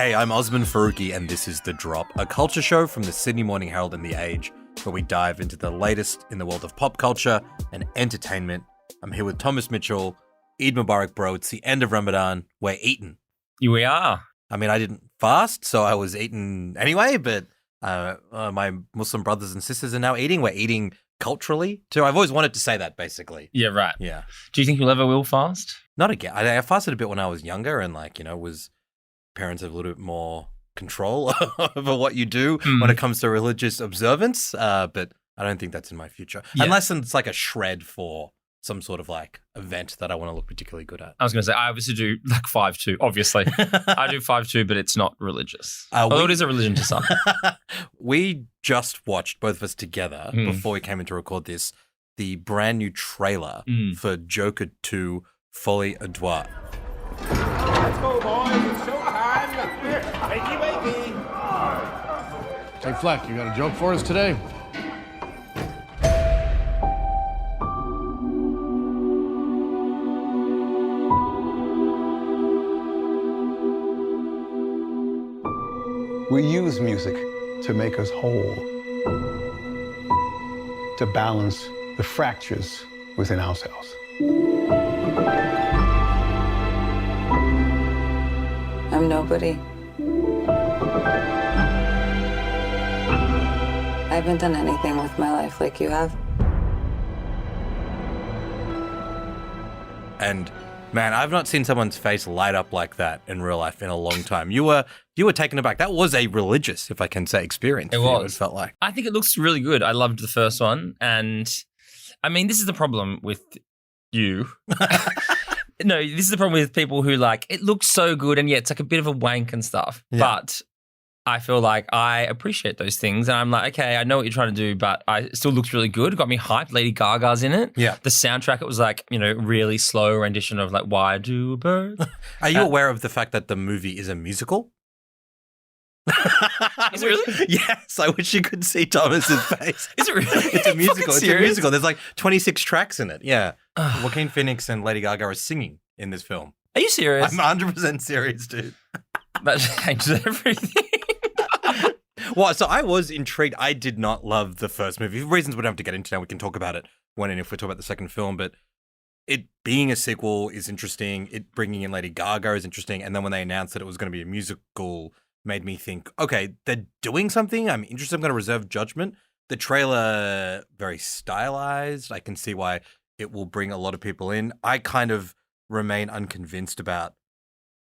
Hey, I'm Osman Faruqi, and this is The Drop, a culture show from the Sydney Morning Herald and The Age, where we dive into the latest in the world of pop culture and entertainment. I'm here with Thomas Mitchell. Eid Mubarak, bro. It's the end of Ramadan. We're eating. We are. I mean, I didn't fast, so I was eating anyway, but my Muslim brothers and sisters are now eating. We're eating culturally, too. I've always wanted to say that, basically. Yeah, right. Yeah. Do you think you'll ever will fast? Not again. I fasted a bit when I was younger and, was parents have a little bit more control over what you do when it comes to religious observance, but I don't think that's in my future. Yeah. Unless it's like a shred for some sort of event that I want to look particularly good at. I was going to say, I obviously do 5'2", obviously. I do 5'2", but it's not religious. Although it is a religion to some. We just watched, both of us together, before we came in to record this, the brand new trailer for Joker 2, Folie à Deux. Let's go, boys. It's showtime. Wakey, wakey. Hey, Fleck, you got a joke for us today? We use music to make us whole, to balance the fractures within ourselves. I'm nobody. I haven't done anything with my life like you have. And man, I've not seen someone's face light up like that in real life in a long time. You were taken aback. That was a religious, if I can say, experience. It was. It felt like. I think it looks really good. I loved the first one. And I mean, this is the problem with you. No, this is the problem with people who it looks so good and it's a bit of a wank and stuff. Yeah. But I feel like I appreciate those things. And I'm like, okay, I know what you're trying to do, but it still looks really good. It got me hyped. Lady Gaga's in it. Yeah. The soundtrack, it was really slow rendition of Why Do Birds? Are you aware of the fact that the movie is a musical? Is it really? Yes, I wish you could see Thomas's face. Is it really? It's a musical. It's serious? a musical. There's 26 tracks in it. Yeah. Joaquin Phoenix and Lady Gaga are singing in this film. Are you serious? I'm 100% serious, dude. That changes everything. Well, so I was intrigued. I did not love the first movie. For reasons we don't have to get into now. We can talk about it when and if we talk about the second film. But it being a sequel is interesting. It bringing in Lady Gaga is interesting. And then when they announced that it was going to be a musical, made me think, okay, they're doing something. I'm interested. I'm going to reserve judgment. The trailer, very stylized. I can see why it will bring a lot of people in. I kind of remain unconvinced about,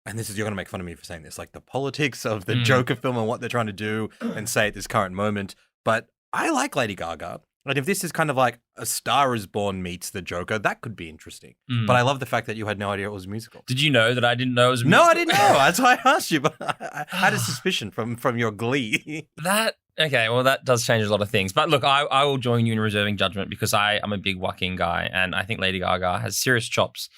and you're going to make fun of me for saying this, the politics of the Joker film and what they're trying to do and say at this current moment. But I like Lady Gaga. And if this is kind of like A Star Is Born meets the Joker, that could be interesting. But I love the fact that you had no idea it was a musical. Did you know that I didn't know it was a musical? No, I didn't know. That's why I asked you. But I had a suspicion from your glee. Okay, well, that does change a lot of things. But look, I will join you in reserving judgment because I am a big Joaquin guy and I think Lady Gaga has serious chops.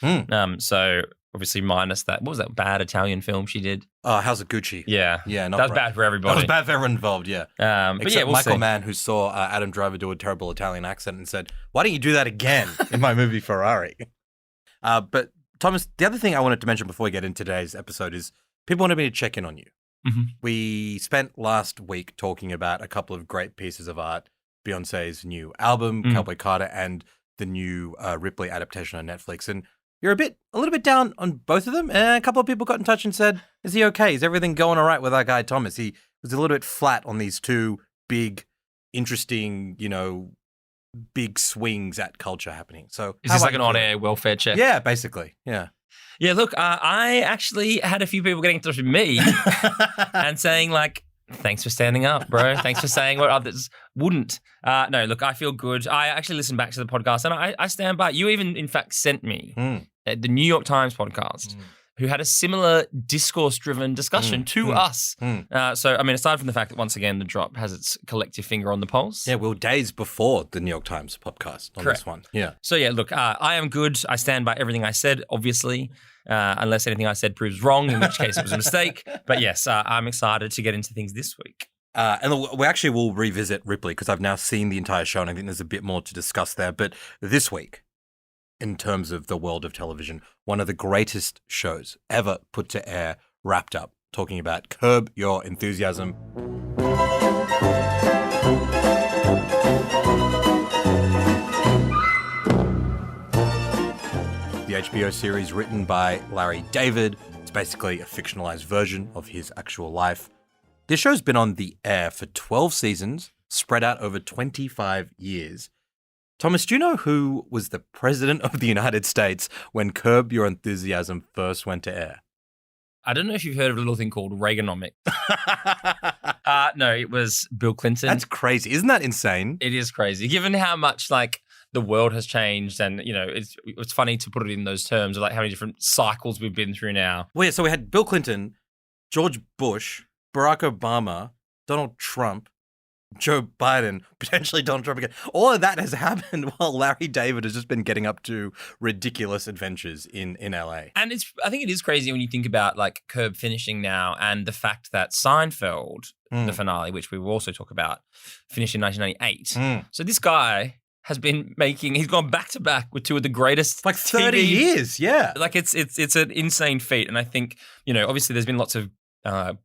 So obviously minus that. What was that bad Italian film she did? Oh, House of Gucci. Yeah. Yeah, that was bad for everybody. That was bad for everyone involved, yeah. But Except we'll Michael see. Mann, who saw Adam Driver do a terrible Italian accent and said, why don't you do that again in my movie Ferrari? But Thomas, the other thing I wanted to mention before we get into today's episode is people wanted me to check in on you. Mm-hmm. We spent last week talking about a couple of great pieces of art, Beyonce's new album, Cowboy Carter, and the new Ripley adaptation on Netflix. And you're a little bit down on both of them. And a couple of people got in touch and said, is he okay? Is everything going all right with our guy Thomas? He was a little bit flat on these two big, interesting, big swings at culture happening. So is this like an on-air welfare check? Yeah, basically. Yeah. Yeah, look, I actually had a few people getting in touch with me and saying thanks for standing up, bro. Thanks for saying what others wouldn't. No, look, I feel good. I actually listened back to the podcast and I stand by. You even, in fact, sent me the New York Times podcast who had a similar discourse-driven discussion to us. So, I mean, aside from the fact that, once again, The Drop has its collective finger on the pulse. Yeah, well, days before the New York Times podcast on Correct. This one. Yeah. So, yeah, look, I am good. I stand by everything I said, obviously, unless anything I said proves wrong, in which case it was a mistake. But, yes, I'm excited to get into things this week. And we actually will revisit Ripley because I've now seen the entire show and I think there's a bit more to discuss there. But this week, in terms of the world of television, one of the greatest shows ever put to air wrapped up. talking about Curb Your Enthusiasm. The HBO series written by Larry David. It's basically a fictionalized version of his actual life. This show's been on the air for 12 seasons, spread out over 25 years. Thomas, do you know who was the president of the United States when Curb Your Enthusiasm first went to air? I don't know if you've heard of a little thing called Reaganomics. No, it was Bill Clinton. That's crazy. Isn't that insane? It is crazy, given how much like the world has changed, and it's funny to put it in those terms of like how many different cycles we've been through now. Well, yeah, so we had Bill Clinton, George Bush, Barack Obama, Donald Trump, Joe Biden, potentially Donald Trump again. All of that has happened while Larry David has just been getting up to ridiculous adventures in LA. And I think it is crazy when you think about like Curb finishing now and the fact that Seinfeld, the finale, which we will also talk about, finished in 1998. So this guy has been he's gone back to back with two of the greatest like 30 TV, years, yeah. Like it's an insane feat. And I think, obviously there's been lots of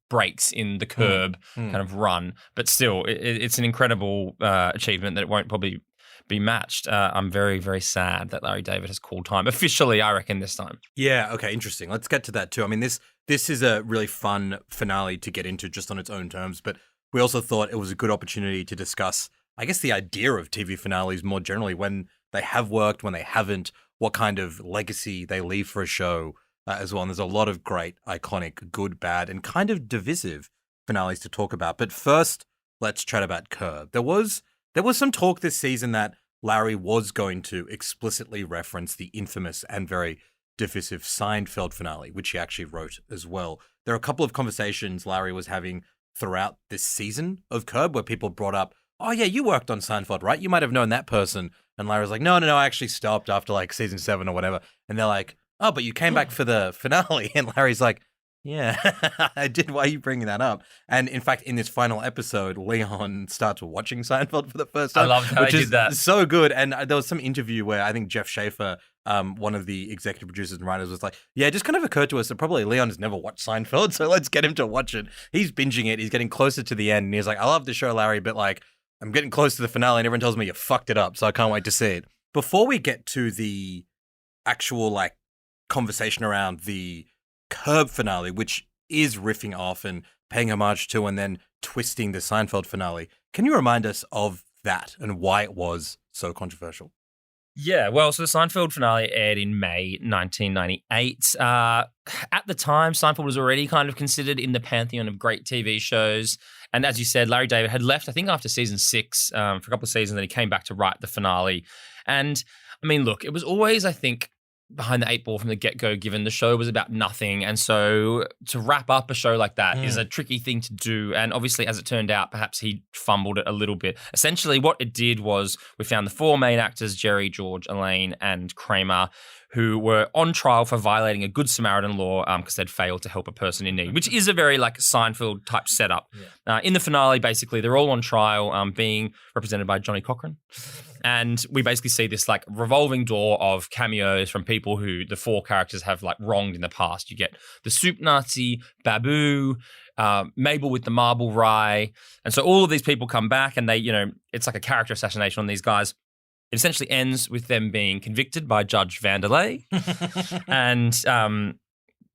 breaks in the Curb kind of run, but still, it's an incredible achievement that it won't probably be matched. I'm very, very sad that Larry David has called time officially. I reckon this time. Yeah. Okay. Interesting. Let's get to that too. I mean, this is a really fun finale to get into just on its own terms, but we also thought it was a good opportunity to discuss, I guess, the idea of TV finales more generally, when they have worked, when they haven't, what kind of legacy they leave for a show. As well. And there's a lot of great, iconic, good, bad, and kind of divisive finales to talk about. But first, let's chat about Curb. There was some talk this season that Larry was going to explicitly reference the infamous and very divisive Seinfeld finale, which he actually wrote as well. There are a couple of conversations Larry was having throughout this season of Curb where people brought up, oh yeah, you worked on Seinfeld, right? You might have known that person. And Larry was like, no, I actually stopped after like season 7 or whatever. And they're like, oh, but you came back for the finale. And Larry's like, yeah, I did. Why are you bringing that up? And in fact, in this final episode, Leon starts watching Seinfeld for the first time. I loved how he did that. So good. And there was some interview where I think Jeff Schaffer, one of the executive producers and writers, was like, yeah, it just kind of occurred to us that probably Leon has never watched Seinfeld, so let's get him to watch it. He's binging it. He's getting closer to the end. And he's like, I love the show, Larry, but like, I'm getting close to the finale and everyone tells me you fucked it up, so I can't wait to see it. Before we get to the actual like conversation around the Curb finale, which is riffing off and paying homage to and then twisting the Seinfeld finale, can you remind us of that and why it was so controversial? Yeah, well, so the Seinfeld finale aired in May 1998. At the time, Seinfeld was already kind of considered in the pantheon of great TV shows. And as you said, Larry David had left, I think, after season 6 for a couple of seasons, and he came back to write the finale. And I mean, look, it was always, I think, behind the 8 ball from the get-go, given the show was about nothing. And so to wrap up a show like that is a tricky thing to do. And obviously, as it turned out, perhaps he fumbled it a little bit. Essentially, what it did was we found the 4 main actors, Jerry, George, Elaine, and Kramer, who were on trial for violating a Good Samaritan law because they'd failed to help a person in need, which is a very like Seinfeld type setup. Yeah. In the finale, basically, they're all on trial being represented by Johnny Cochran. And we basically see this like revolving door of cameos from people who the 4 characters have like wronged in the past. You get the soup Nazi, Babu, Mabel with the marble rye. And so all of these people come back and they, it's like a character assassination on these guys. It essentially ends with them being convicted by Judge Vanderlei. And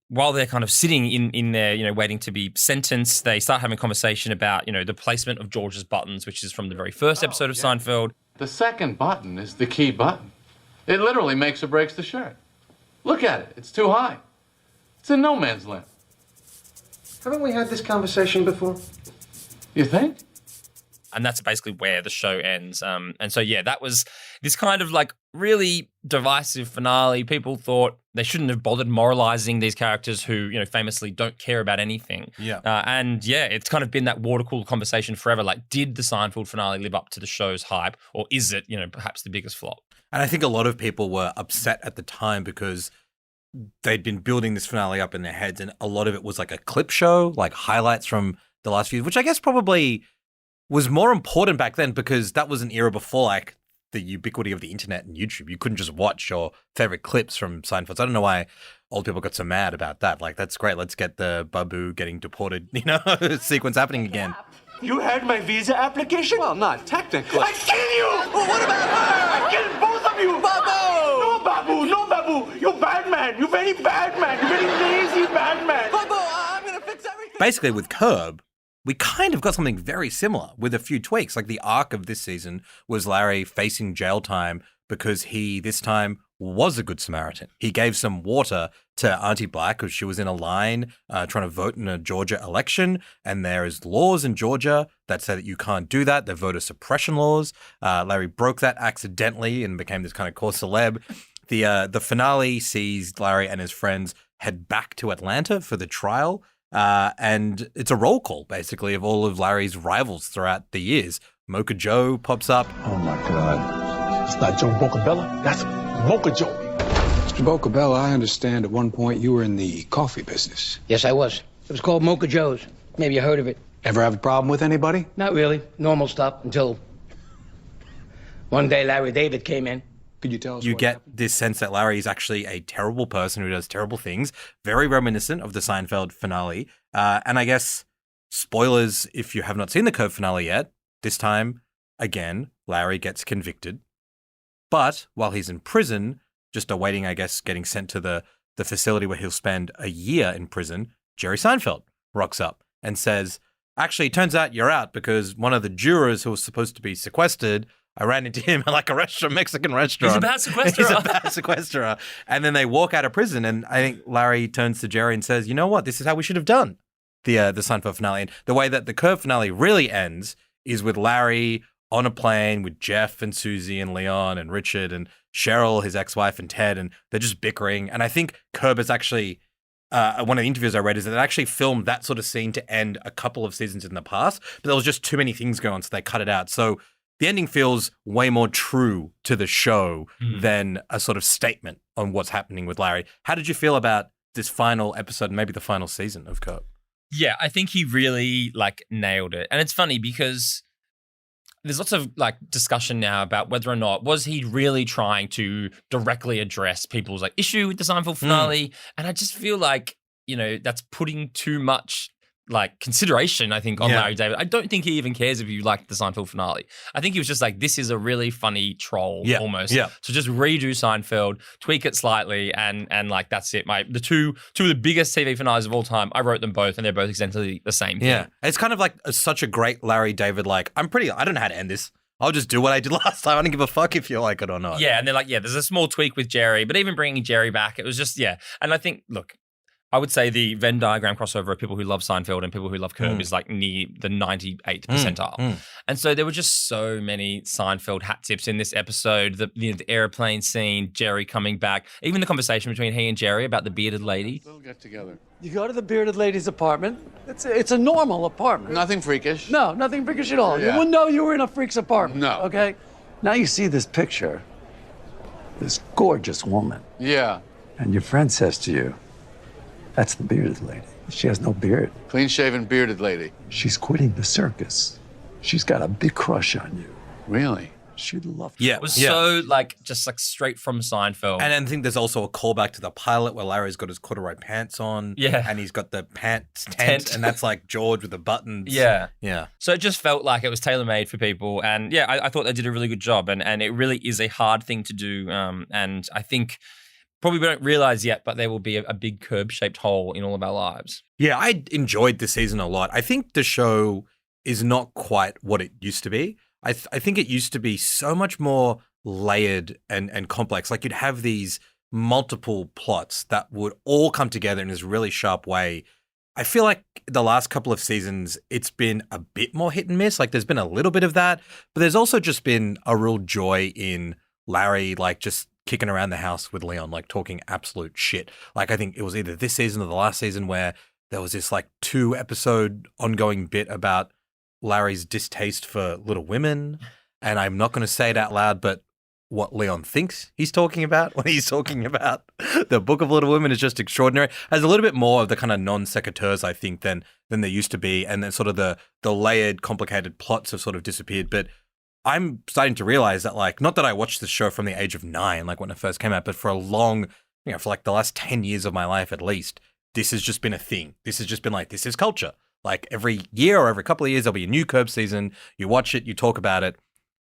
while they're kind of sitting in there, waiting to be sentenced, they start having a conversation about, the placement of George's buttons, which is from the very first episode of Seinfeld. The second button is the key button. It literally makes or breaks the shirt. Look at it. It's too high. It's in no man's land. Haven't we had this conversation before? You think? And that's basically where the show ends. And so, yeah, that was this kind of like really divisive finale. People thought they shouldn't have bothered moralizing these characters who, famously don't care about anything. Yeah. And yeah, it's kind of been that water-cooled conversation forever. Like, did the Seinfeld finale live up to the show's hype, or is it, perhaps the biggest flop? And I think a lot of people were upset at the time because they'd been building this finale up in their heads, and a lot of it was like a clip show, like highlights from the last few, which I guess probably was more important back then because that was an era before like the ubiquity of the internet and YouTube. You couldn't just watch your favorite clips from Seinfeld. So I don't know why old people got so mad about that. Like, that's great. Let's get the Babu getting deported, sequence happening again. You had my visa application? Well, not technically. I kill you! Well, what about her? I kill both of you! Babu! No, Babu! No, Babu! You bad man! You very bad man! You very lazy bad man! Babu, I'm gonna fix everything! Basically, with Curb, we kind of got something very similar with a few tweaks. Like, the arc of this season was Larry facing jail time because he, this time, was a good Samaritan. He gave some water to Auntie Black because she was in a line trying to vote in a Georgia election, and there is laws in Georgia that say that you can't do that. They're voter suppression laws. Larry broke that accidentally and became this kind of core celeb. The finale sees Larry and his friends head back to Atlanta for the trial, and it's a roll call, basically, of all of Larry's rivals throughout the years. Mocha Joe pops up. Oh, my God. It's not Joe Bocabella. That's Mocha Joe. Mr. Bocabella, I understand at one point you were in the coffee business. Yes, I was. It was called Mocha Joe's. Maybe you heard of it. Ever have a problem with anybody? Not really. Normal stuff until one day Larry David came in. Could you tell us You what get happened? this sense that Larry is actually a terrible person who does terrible things, very reminiscent of the Seinfeld finale. And I guess, spoilers if you have not seen the Curb finale yet, this time, again, Larry gets convicted. But while he's in prison, just awaiting, I guess, getting sent to the facility where he'll spend a year in prison, Jerry Seinfeld rocks up and says, actually, it turns out you're out because one of the jurors who was supposed to be sequestered, I ran into him at like a Mexican restaurant. He's a bad sequesterer. He's a bad sequesterer. And then they walk out of prison, and I think Larry turns to Jerry and says, you know what, this is how we should have done the Seinfeld finale. And the way that the Curb finale really ends is with Larry on a plane with Jeff and Susie and Leon and Richard and Cheryl, his ex-wife, and Ted, and they're just bickering. And I think Curb is actually, one of the interviews I read is that they actually filmed that sort of scene to end a couple of seasons in the past, but there was just too many things going on, so they cut it out. So the ending feels way more true to the show than a sort of statement on what's happening with Larry. How did you feel about this final episode and maybe the final season of Curb? Yeah, I think he really nailed it. And it's funny because there's lots of discussion now about whether or not was he really trying to directly address people's issue with the Seinfeld finale. And I just feel that's putting too much consideration, I think, on Larry David. I don't think he even cares if you liked the Seinfeld finale. I think he was just this is a really funny troll almost. Yeah. So just redo Seinfeld, tweak it slightly, and that's it. The two of the biggest TV finales of all time, I wrote them both, and they're both essentially the same thing. Yeah. It's kind of such a great Larry David, I don't know how to end this. I'll just do what I did last time. I don't give a fuck if you like it or not. Yeah, and they're there's a small tweak with Jerry, but even bringing Jerry back, it was just, And I think, look, I would say the Venn diagram crossover of people who love Seinfeld and people who love Curb is near the 98th percentile. And so there were just so many Seinfeld hat tips in this episode. The airplane scene, Jerry coming back, even the conversation between he and Jerry about the bearded lady. We'll get together. You go to the bearded lady's apartment. It's a normal apartment. Nothing freakish. No, nothing freakish at all. Yeah. You wouldn't know you were in a freak's apartment. No. Okay? Now you see this picture, this gorgeous woman, Yeah. and your friend says to you, that's the bearded lady. She has no beard. Clean-shaven, bearded lady. She's quitting the circus. She's got a big crush on you. Really? She'd love Yeah. It was so just straight from Seinfeld. And I think there's also a callback to the pilot where Larry's got his corduroy pants on. Yeah. And he's got the pants tent. And that's George with the buttons. Yeah. Yeah. So it just felt like it was tailor-made for people. And I thought they did a really good job. And it really is a hard thing to do. And I think probably we don't realize yet, but there will be a big Curb-shaped hole in all of our lives. Yeah, I enjoyed this season a lot. I think the show is not quite what it used to be. I think it used to be so much more layered and complex. You'd have these multiple plots that would all come together in this really sharp way. I feel like the last couple of seasons, it's been a bit more hit and miss. There's been a little bit of that, but there's also just been a real joy in Larry, just kicking around the house with Leon, talking absolute shit. I think it was either this season or the last season where there was this 2-episode ongoing bit about Larry's distaste for Little Women. And I'm not going to say it out loud, but what Leon thinks he's talking about when he's talking about the Book of Little Women is just extraordinary. There's a little bit more of the kind of non-secateurs, I think, than there used to be. And then sort of the layered, complicated plots have sort of disappeared. But I'm starting to realize that, like, not that I watched this show from the age of 9, like when it first came out, but for a long, for like the last 10 years of my life at least, this has just been a thing. This has just been like, this is culture. Like every year or every couple of years, there'll be a new Curb season. You watch it, you talk about it.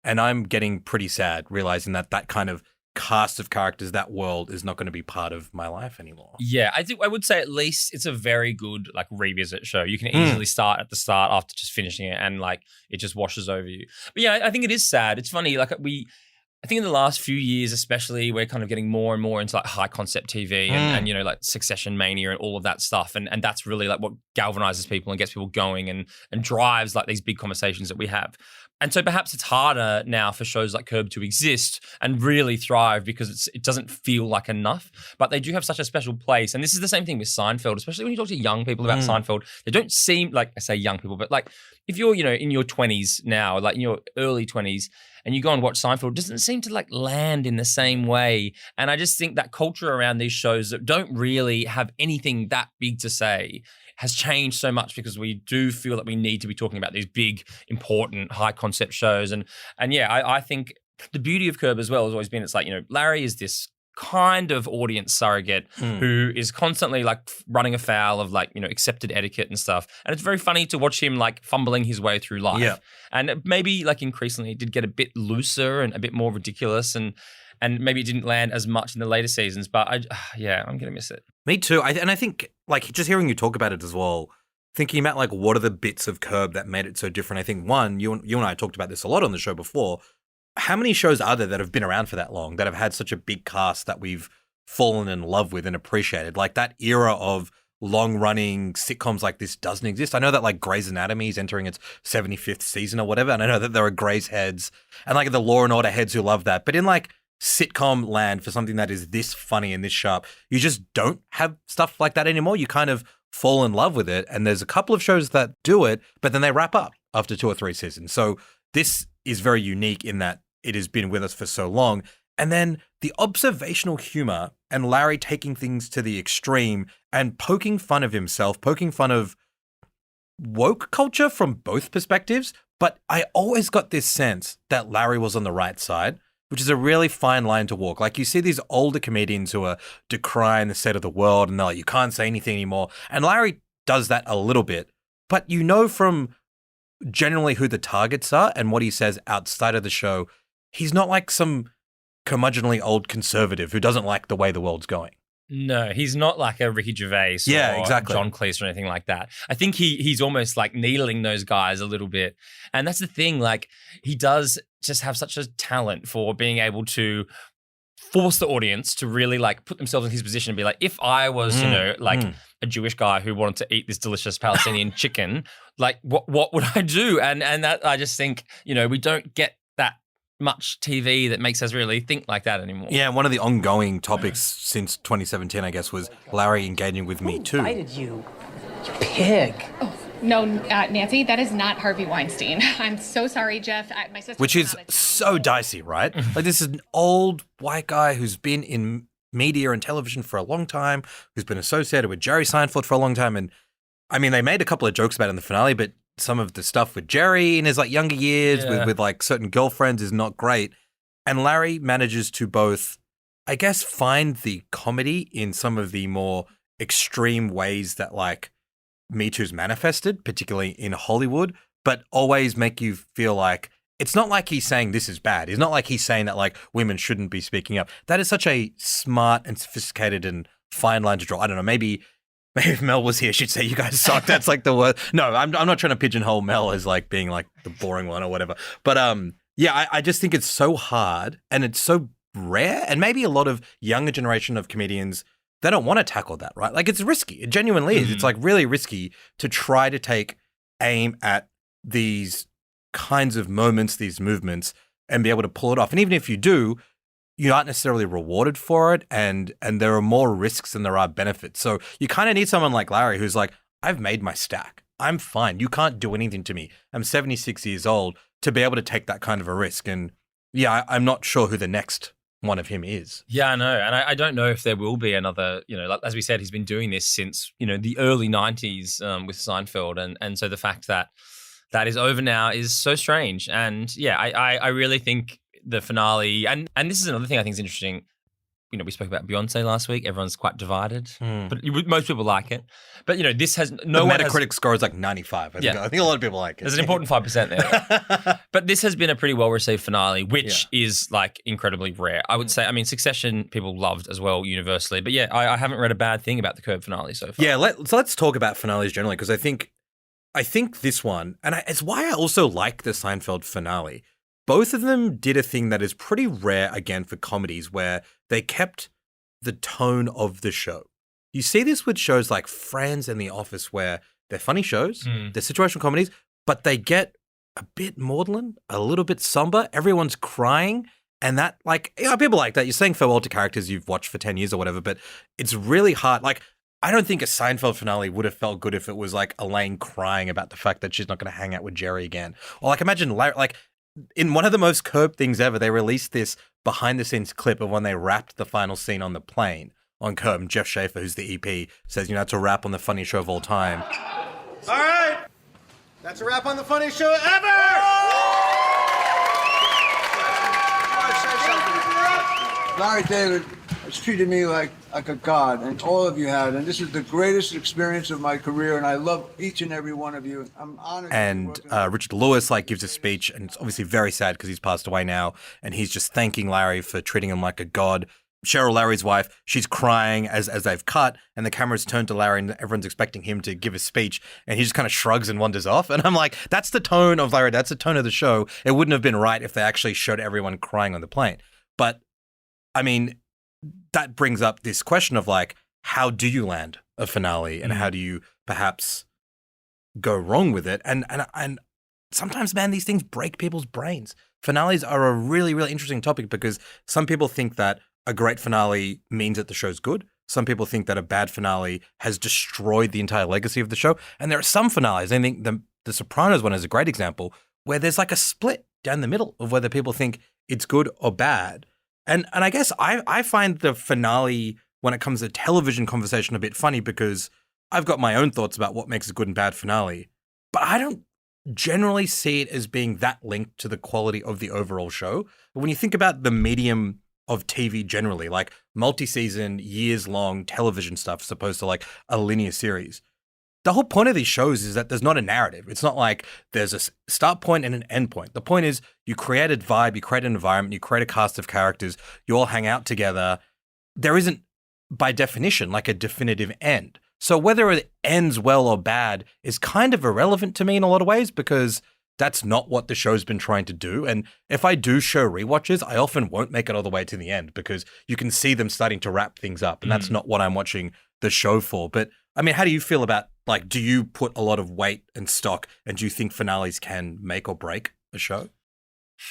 And I'm getting pretty sad realizing that that kind of cast of characters, that world is not going to be part of my life anymore. Yeah, I would say at least it's a very good like revisit show. You can easily start at the start after just finishing it and like it just washes over you. But yeah, I think it is sad. It's funny, like I think in the last few years especially, we're kind of getting more and more into like high concept TV and like Succession mania and all of that stuff. And that's really like what galvanizes people and gets people going and drives like these big conversations that we have. And so perhaps it's harder now for shows like Curb to exist and really thrive because it doesn't feel like enough. But they do have such a special place. And this is the same thing with Seinfeld, especially when you talk to young people about Seinfeld. They don't seem like, I say young people, but like if you're, in your 20s now, like in your early 20s, and you go and watch Seinfeld, it doesn't seem to like land in the same way. And I just think that culture around these shows that don't really have anything that big to say has changed so much because we do feel that we need to be talking about these big, important, high concept shows. And yeah, I think the beauty of Curb as well has always been, it's like, Larry is this kind of audience surrogate who is constantly like running afoul of like, accepted etiquette and stuff. And it's very funny to watch him like fumbling his way through life. Yeah. And maybe like increasingly it did get a bit looser and a bit more ridiculous and maybe it didn't land as much in the later seasons, but I'm going to miss it. Me too. And I think like just hearing you talk about it as well, thinking about like what are the bits of Curb that made it so different. I think one, you and I talked about this a lot on the show before. How many shows are there that have been around for that long, that have had such a big cast that we've fallen in love with and appreciated? Like that era of long-running sitcoms like this doesn't exist. I know that like Grey's Anatomy is entering its 75th season or whatever, and I know that there are Grey's heads and like the Law and Order heads who love that. But in like sitcom land for something that is this funny and this sharp, you just don't have stuff like that anymore. You kind of fall in love with it, and there's a couple of shows that do it, but then they wrap up after 2 or 3 seasons. So this is very unique in that it has been with us for so long. And then the observational humor and Larry taking things to the extreme and poking fun of himself, poking fun of woke culture from both perspectives. But I always got this sense that Larry was on the right side, which is a really fine line to walk. Like you see these older comedians who are decrying the state of the world and they're like, you can't say anything anymore. And Larry does that a little bit, but from generally who the targets are and what he says outside of the show, he's not like some curmudgeonly old conservative who doesn't like the way the world's going. No, he's not like a Ricky Gervais or exactly. John Cleese or anything like that. I think he's almost like needling those guys a little bit. And that's the thing, like he does just have such a talent for being able to force the audience to really like put themselves in his position and be like, if I was, a Jewish guy who wanted to eat this delicious Palestinian chicken, like what would I do? And that I just think, we don't get that much TV that makes us really think like that anymore. Yeah, one of the ongoing topics since 2017, I guess, was Larry engaging with Me Too. Who invited you? You pig. Oh, no, Nancy, that is not Harvey Weinstein. I'm so sorry, Jeff. My sister. Which is so dicey, right? Like this is an old white guy who's been in media and television for a long time, who's been associated with Jerry Seinfeld for a long time. And I mean, they made a couple of jokes about it in the finale, but some of the stuff with Jerry in his like younger years with like certain girlfriends is not great. And Larry manages to both, I guess, find the comedy in some of the more extreme ways that like Me Too's manifested, particularly in Hollywood, but always make you feel like it's not like he's saying this is bad. It's not like he's saying that like women shouldn't be speaking up. That is such a smart and sophisticated and fine line to draw. I don't know, maybe if Mel was here, she'd say, you guys suck. That's like the worst. No, I'm not trying to pigeonhole Mel as like being like the boring one or whatever. But I just think it's so hard and it's so rare. And maybe a lot of younger generation of comedians, they don't want to tackle that, right? Like it's risky. It genuinely is. It's like really risky to try to take aim at these kinds of moments, these movements, and be able to pull it off. And even if you do, you aren't necessarily rewarded for it, and there are more risks than there are benefits. So you kind of need someone like Larry who's like, I've made my stack. I'm fine. You can't do anything to me. I'm 76 years old to be able to take that kind of a risk. And yeah, I'm not sure who the next one of him is. Yeah, I know. And I don't know if there will be another, like, as we said, he's been doing this since, the early 90s with Seinfeld. And so the fact that that is over now is so strange. And yeah, I really think the finale, and this is another thing I think is interesting. You know, we spoke about Beyonce last week. Everyone's quite divided, but most people like it. But, you know, this has no the Metacritic score is like 95. I think a lot of people like it. There's an important 5% there. But this has been a pretty well-received finale, which is like incredibly rare. I would say, I mean, Succession people loved as well universally. But yeah, I haven't read a bad thing about the Curb finale so far. Yeah, let's talk about finales generally, because I think this one, and it's why I also like the Seinfeld finale. Both of them did a thing that is pretty rare, again, for comedies, where they kept the tone of the show. You see this with shows like Friends and The Office, where they're funny shows, they're situational comedies, but they get a bit maudlin, a little bit somber. Everyone's crying. And that, like, people like that. You're saying farewell to characters you've watched for 10 years or whatever, but it's really hard. Like, I don't think a Seinfeld finale would have felt good if it was like Elaine crying about the fact that she's not going to hang out with Jerry again. Or like, imagine Larry, like, in one of the most Curb things ever, they released this behind-the-scenes clip of when they wrapped the final scene on the plane on Curb. And Jeff Schaffer, who's the EP, says, it's a wrap on the funniest show of all time. All right. That's a wrap on the funniest show ever! Larry David has treated me like a god, and all of you have, and this is the greatest experience of my career, and I love each and every one of you. I'm honored. And Richard Lewis gives a speech, and it's obviously very sad because he's passed away now, and he's just thanking Larry for treating him like a god. Cheryl, Larry's wife, she's crying as they've cut, and the camera's turned to Larry, and everyone's expecting him to give a speech, and he just kind of shrugs and wanders off. And I'm like, that's the tone of Larry. That's the tone of the show. It wouldn't have been right if they actually showed everyone crying on the plane. But I mean, that brings up this question of like, how do you land a finale, and how do you perhaps go wrong with it? And sometimes, man, these things break people's brains. Finales are a really, really interesting topic because some people think that a great finale means that the show's good. Some people think that a bad finale has destroyed the entire legacy of the show. And there are some finales, I think the Sopranos one is a great example, where there's like a split down the middle of whether people think it's good or bad. And I guess I find the finale, when it comes to television conversation, a bit funny because I've got my own thoughts about what makes a good and bad finale, but I don't generally see it as being that linked to the quality of the overall show. But when you think about the medium of TV generally, like multi-season, years-long television stuff as opposed to like a linear series, the whole point of these shows is that there's not a narrative. It's not like there's a start point and an end point. The point is you create a vibe, you create an environment, you create a cast of characters, you all hang out together. There isn't, by definition, like a definitive end. So whether it ends well or bad is kind of irrelevant to me in a lot of ways because that's not what the show's been trying to do. And if I do show rewatches, I often won't make it all the way to the end because you can see them starting to wrap things up. And that's not what I'm watching the show for. But I mean, how do you feel about, like, do you put a lot of weight and stock, and do you think finales can make or break a show?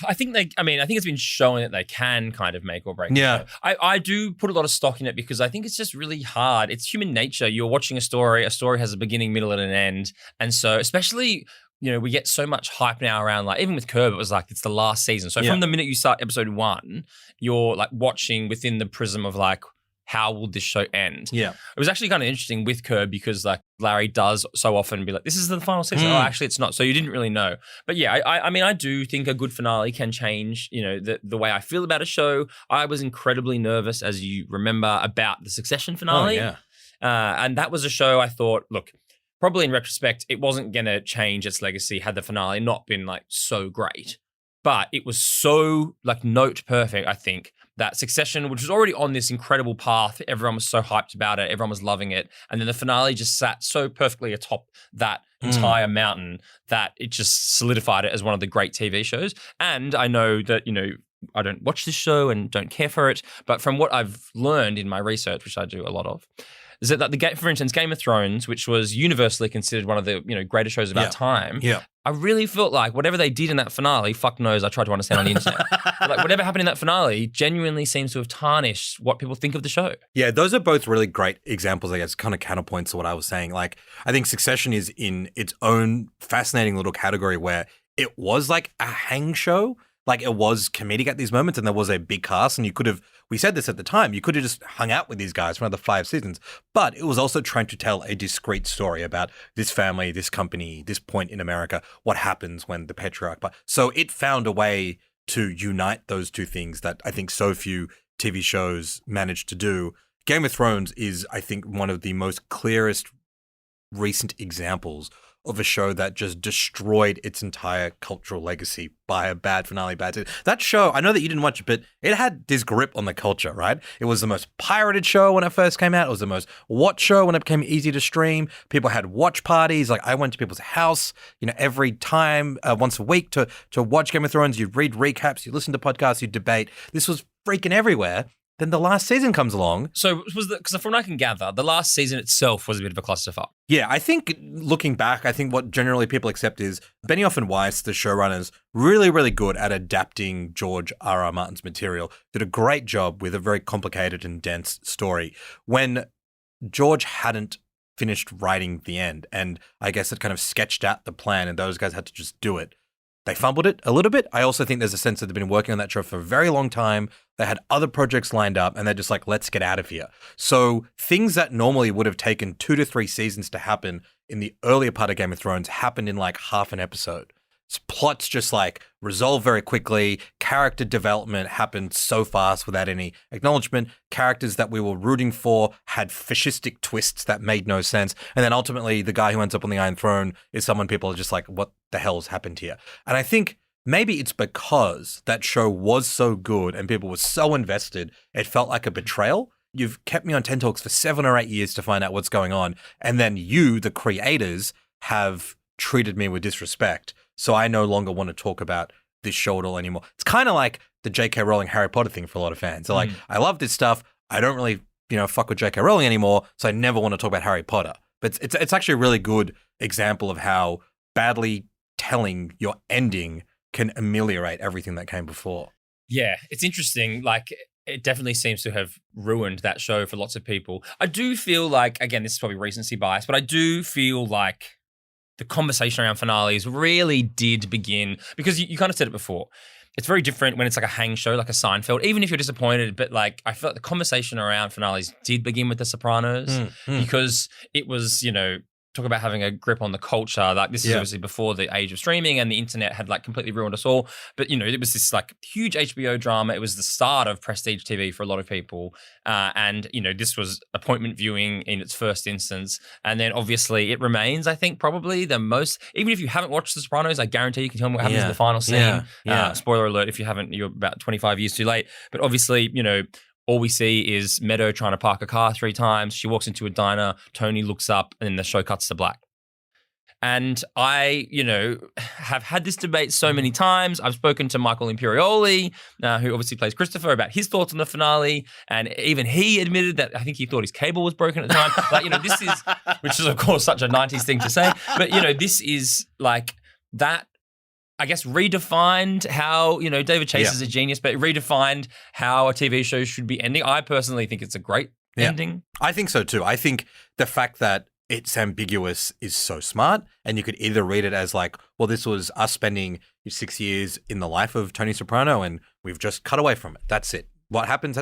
I think it's been shown that they can kind of make or break. Yeah. I do put a lot of stock in it because I think it's just really hard. It's human nature. You're watching a story has a beginning, middle, and an end. And so especially, we get so much hype now around, like, even with Curb, it was like, it's the last season. So from the minute you start episode 1, you're like watching within the prism of like, how will this show end? Yeah. It was actually kind of interesting with Curb because like Larry does so often be like, this is the final season. Oh, actually it's not. So you didn't really know. But yeah, I mean, I do think a good finale can change, the way I feel about a show. I was incredibly nervous, as you remember, about the Succession finale. Oh, yeah. And that was a show I thought, look, probably in retrospect, it wasn't going to change its legacy had the finale not been like so great. But it was so like note perfect, I think, that Succession, which was already on this incredible path, everyone was so hyped about it, everyone was loving it, and then the finale just sat so perfectly atop that entire mountain that it just solidified it as one of the great TV shows. And I know that, I don't watch this show and don't care for it, but from what I've learned in my research, which I do a lot of, is that for instance, Game of Thrones, which was universally considered one of the greatest shows of our time. Yeah. I really felt like whatever they did in that finale, fuck knows, I tried to understand on the internet. Like whatever happened in that finale genuinely seems to have tarnished what people think of the show. Yeah, those are both really great examples, I guess, kind of counterpoints to what I was saying. Like, I think Succession is in its own fascinating little category where it was like a hang show. Like, it was comedic at these moments and there was a big cast and you could have we said this at the time, you could have just hung out with these guys for another 5 seasons. But it was also trying to tell a discrete story about this family, this company, this point in America, what happens when the patriarch. So it found a way to unite those two things that I think so few TV shows managed to do. Game of Thrones is, I think, one of the most clearest recent examples of a show that just destroyed its entire cultural legacy by a bad finale, bad season. That show, I know that you didn't watch it, but it had this grip on the culture, right? It was the most pirated show when it first came out. It was the most watched show when it became easy to stream. People had watch parties. Like, I went to people's house, every time, once a week to watch Game of Thrones. You'd read recaps, you'd listen to podcasts, you'd debate. This was freaking everywhere. Then the last season comes along. So because from what I can gather, the last season itself was a bit of a clusterfuck. Yeah, I think looking back, I think what generally people accept is Benioff and Weiss, the showrunners, really, really good at adapting George R.R. Martin's material. Did a great job with a very complicated and dense story. When George hadn't finished writing the end, and I guess it kind of sketched out the plan, and those guys had to just do it. They fumbled it a little bit. I also think there's a sense that they've been working on that show for a very long time. They had other projects lined up and they're just like, let's get out of here. So things that normally would have taken 2 to 3 seasons to happen in the earlier part of Game of Thrones happened in like half an episode. Plots just like resolve very quickly. Character development happened so fast without any acknowledgement. Characters that we were rooting for had fascistic twists that made no sense. And then ultimately the guy who ends up on the Iron Throne is someone people are just like, what the hell's happened here? And I think maybe it's because that show was so good and people were so invested, it felt like a betrayal. You've kept me on tenterhooks for 7 or 8 years to find out what's going on. And then you, the creators, have treated me with disrespect. So I no longer want to talk about this show at all anymore. It's kind of like the J.K. Rowling Harry Potter thing for a lot of fans. They're like, I love this stuff. I don't really, fuck with J.K. Rowling anymore. So I never want to talk about Harry Potter. But it's actually a really good example of how badly telling your ending can ameliorate everything that came before. Yeah, it's interesting. Like, it definitely seems to have ruined that show for lots of people. I do feel like, again, this is probably recency bias, but I do feel like the conversation around finales really did begin, because you kind of said it before. It's very different when it's like a hang show, like a Seinfeld, even if you're disappointed. But like, I felt the conversation around finales did begin with The Sopranos because it was, talk about having a grip on the culture. Like, this is obviously before the age of streaming and the internet had like completely ruined us all. But, it was this like huge HBO drama. It was the start of prestige TV for a lot of people. And, this was appointment viewing in its first instance. And then obviously it remains, I think, probably the most, even if you haven't watched The Sopranos, I guarantee you can tell me what happens in the final scene. Spoiler alert, if you haven't, you're about 25 years too late. But obviously, all we see is Meadow trying to park a car 3 times. She walks into a diner. Tony looks up and then the show cuts to black. And I, have had this debate so many times. I've spoken to Michael Imperioli, who obviously plays Christopher, about his thoughts on the finale. And even he admitted that I think he thought his cable was broken at the time. Like, this is, which is of course such a 90s thing to say. But, this is like that, I guess, redefined how, David Chase is a genius, but redefined how a TV show should be ending. I personally think it's a great ending. I think so too. I think the fact that it's ambiguous is so smart, and you could either read it as like, well, this was us spending 6 years in the life of Tony Soprano and we've just cut away from it. That's it. What happens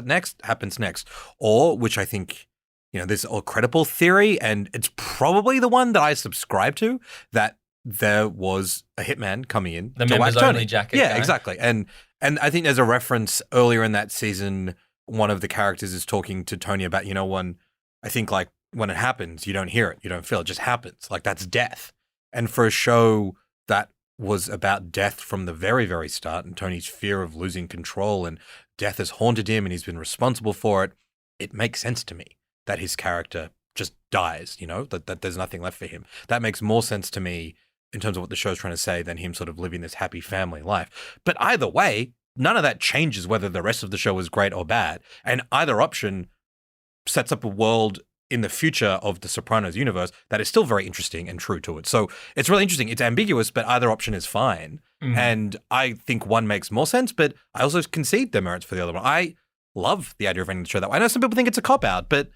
happens next. Or, which I think, there's a credible theory, and it's probably the one that I subscribe to, that there was a hitman coming in the to whack members Tony. only jacket. Yeah, guy. exactly. And I think there's a reference earlier in that season. One of the characters is talking to Tony about, I think like when it happens, you don't hear it, you don't feel it, just happens. Like, that's death. And for a show that was about death from the very, very start, and Tony's fear of losing control, and death has haunted him and he's been responsible for it, it makes sense to me that his character just dies, that there's nothing left for him. That makes more sense to me in terms of what the show's trying to say than him sort of living this happy family life. But either way, none of that changes whether the rest of the show is great or bad. And either option sets up a world in the future of the Sopranos universe that is still very interesting and true to it. So it's really interesting. It's ambiguous, but either option is fine. And I think one makes more sense, but I also concede the merits for the other one. I love the idea of ending the show that way. I know some people think it's a cop-out, but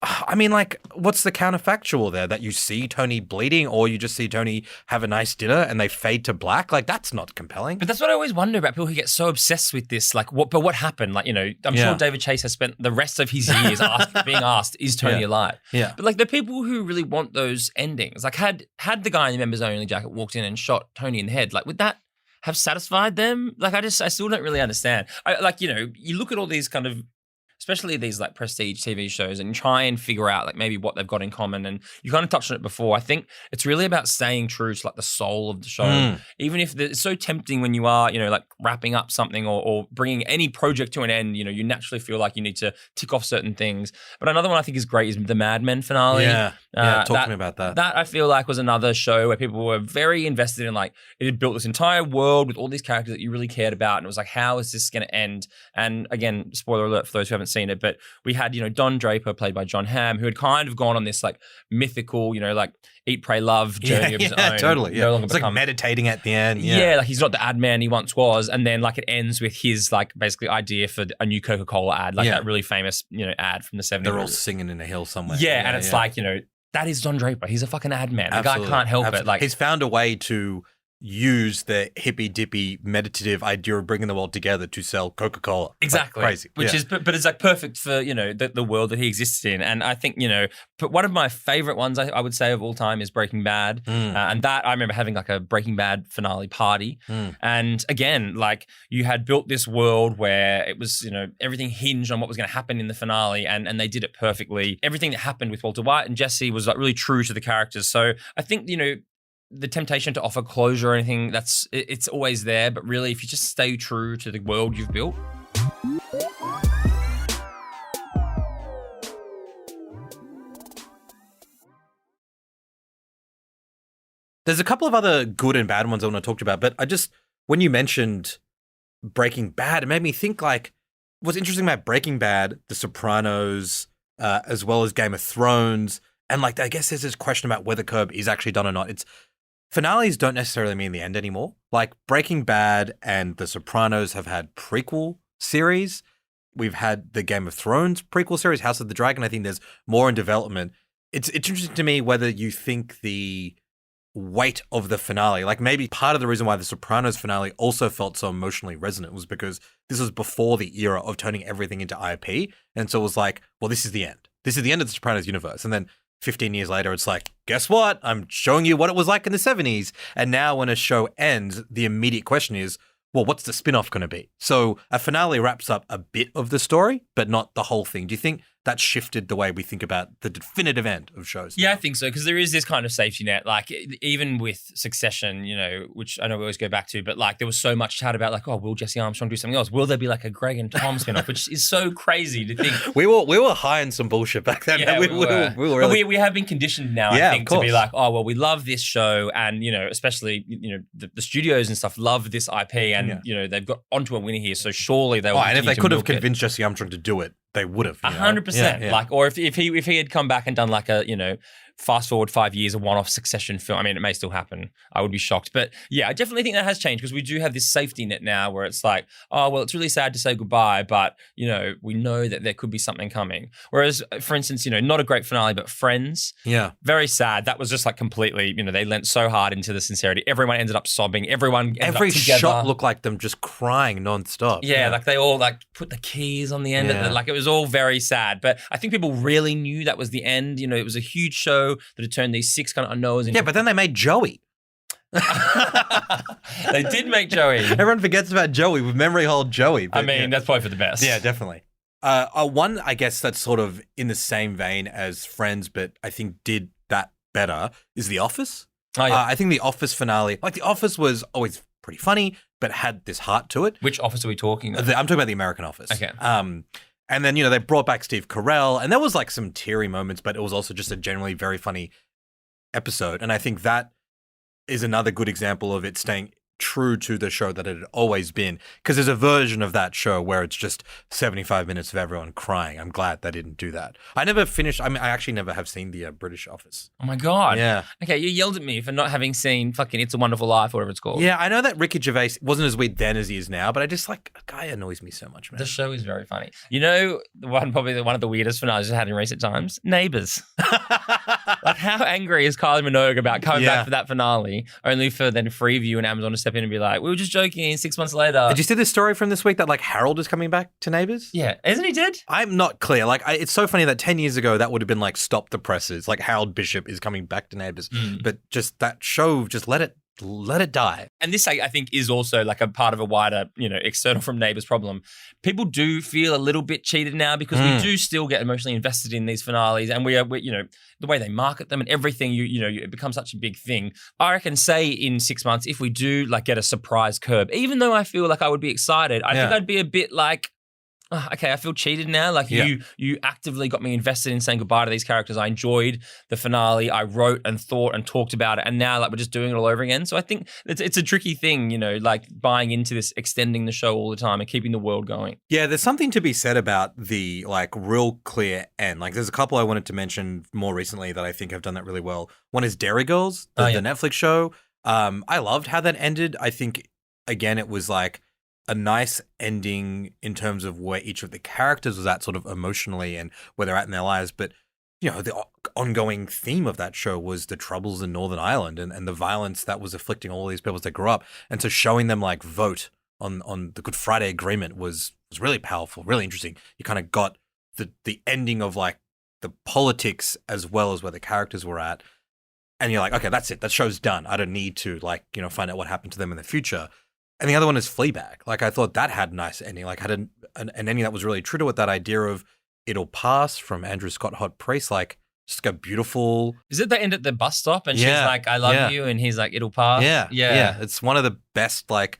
I mean, like, what's the counterfactual there? That you see Tony bleeding or you just see Tony have a nice dinner and they fade to black? Like, that's not compelling. But that's what I always wonder about people who get so obsessed with this. Like, what happened? Like, I'm sure David Chase has spent the rest of his years being asked, is Tony alive? Yeah. But, like, the people who really want those endings, like, had the guy in the members only jacket walked in and shot Tony in the head, like, would that have satisfied them? Like, I still don't really understand. You look at all these kind of, especially these like prestige TV shows, and try and figure out like maybe what they've got in common. And you kind of touched on it before. I think it's really about staying true to like the soul of the show. Even if it's so tempting when you are, like wrapping up something or bringing any project to an end, you naturally feel like you need to tick off certain things. But another one I think is great is the Mad Men finale. Talk to me about that. That I feel like was another show where people were very invested in, like, it had built this entire world with all these characters that you really cared about. And it was like, how is this going to end? And again, spoiler alert for those who haven't seen it, but we had, Don Draper, played by John Hamm, who had kind of gone on this like mythical, like eat, pray, love journey of his own. Totally. Yeah. No longer It's like meditating at the end. Yeah, like he's not the ad man he once was. And then like it ends with his like basically idea for a new Coca-Cola ad, like that really famous, ad from the 70s. They're all singing in a hill somewhere. Yeah, and it's like, that is Don Draper. He's a fucking ad man. The guy can't help it. Like, he's found a way to use the hippy dippy meditative idea of bringing the world together to sell Coca-Cola. Exactly. Like crazy. Which is, but it's like perfect for, the world that he exists in. And I think, but one of my favorite ones I would say of all time is Breaking Bad. And that I remember having like a Breaking Bad finale party. And again, like you had built this world where it was, everything hinged on what was going to happen in the finale. And they did it perfectly. Everything that happened with Walter White and Jesse was like really true to the characters. So I think, the temptation to offer closure or anything, it's always there. But really, if you just stay true to the world you've built. There's a couple of other good and bad ones I want to talk to you about, but when you mentioned Breaking Bad, it made me think like, what's interesting about Breaking Bad, The Sopranos, as well as Game of Thrones, and like, I guess there's this question about whether Curb is actually done or not. Finales don't necessarily mean the end anymore. Like Breaking Bad and The Sopranos have had prequel series. We've had the Game of Thrones prequel series, House of the Dragon. I think there's more in development. It's interesting to me whether you think the weight of the finale, like maybe part of the reason why The Sopranos finale also felt so emotionally resonant was because this was before the era of turning everything into IP. And so it was like, well, this is the end. This is the end of the Sopranos universe. And then 15 years later, it's like, guess what? I'm showing you what it was like in the 70s. And now when a show ends, the immediate question is, well, what's the spin-off going to be? So a finale wraps up a bit of the story, but not the whole thing. Do you think that shifted the way we think about the definitive end of shows? Yeah, I think so, because there is this kind of safety net. Like, even with Succession, which I know we always go back to, but like there was so much chat about like, oh, will Jesse Armstrong do something else? Will there be like a Greg and Tom spin-off? Which is so crazy to think. We were high on some bullshit back then. Yeah, we were really... But we have been conditioned now, I think, to be like, oh, well, we love this show, and especially the studios and stuff love this IP, and they've got onto a winner here, so surely they will. And if they could have convinced Jesse Armstrong to do it, they would have. 100%. Like, or if he had come back and done like a, fast forward 5 years, a one-off Succession film. I mean, it may still happen. I would be shocked. But yeah, I definitely think that has changed because we do have this safety net now where it's like, oh, well, it's really sad to say goodbye, but, we know that there could be something coming. Whereas, for instance, not a great finale, but Friends. Yeah. Very sad. That was just like completely, they lent so hard into the sincerity. Everyone ended up sobbing. Every shot looked like them just crying nonstop. Yeah, like they all like put the keys on the end of it. Like it was all very sad. But I think people really knew that was the end. It was a huge show that had turned these 6 kind of unknowns into... Yeah, but then they made Joey. They did make Joey. Everyone forgets about Joey. We memory hold Joey. But, that's probably for the best. Yeah, definitely. One, I guess, that's sort of in the same vein as Friends, but I think did that better, is The Office. Oh, yeah. I think The Office finale, like The Office was always pretty funny, but had this heart to it. Which Office are we talking about? I'm talking about the American Office. Okay. And then, they brought back Steve Carell, and there was like some teary moments, but it was also just a generally very funny episode. And I think that is another good example of it staying true to the show that it had always been. Because there's a version of that show where it's just 75 minutes of everyone crying. I'm glad they didn't do that. I never finished. I mean, I actually never have seen the British Office. Oh my God. Yeah. Okay, you yelled at me for not having seen fucking It's a Wonderful Life or whatever it's called. Yeah, I know that Ricky Gervais wasn't as weird then as he is now, but I just like, a guy annoys me so much, man. The show is very funny. You know, probably one of the weirdest finales I've had in recent times? Neighbours. Like, how angry is Kylie Minogue about coming back for that finale, only for then Freeview and Amazon to step in and be like, we were just joking 6 months later. Did you see this story from this week that like Harold is coming back to Neighbours? Yeah. Isn't he dead? I'm not clear. Like, it's so funny that 10 years ago, that would have been like, stop the presses. Like, Harold Bishop is coming back to Neighbours. But just that show, just let it die. And this, I think, is also like a part of a wider, external from Neighbours problem. People do feel a little bit cheated now because we do still get emotionally invested in these finales, and we're the way they market them and everything. It becomes such a big thing. I reckon, say in 6 months, if we do like get a surprise curb, even though I feel like I would be excited, I think I'd be a bit like, oh, okay, I feel cheated now. Like you actively got me invested in saying goodbye to these characters. I enjoyed the finale. I wrote and thought and talked about it. And now like we're just doing it all over again. So I think it's a tricky thing, like buying into this, extending the show all the time and keeping the world going. Yeah, there's something to be said about the like real clear end. Like there's a couple I wanted to mention more recently that I think have done that really well. One is Dairy Girls, the Netflix show. I loved how that ended. I think, again, it was like a nice ending in terms of where each of the characters was at sort of emotionally and where they're at in their lives. But, the ongoing theme of that show was the troubles in Northern Ireland and the violence that was afflicting all these people as they grew up. And so showing them like vote on the Good Friday Agreement was really powerful, really interesting. You kind of got the ending of like the politics as well as where the characters were at. And you're like, okay, that's it. That show's done. I don't need to find out what happened to them in the future. And the other one is Fleabag. Like, I thought that had a nice ending. Like, had an ending that was really true to it. That idea of it'll pass from Andrew Scott Hot Priest, like, just a beautiful. Is it the end at the bus stop and she's like, I love you, and he's like, it'll pass? Yeah. It's one of the best, like,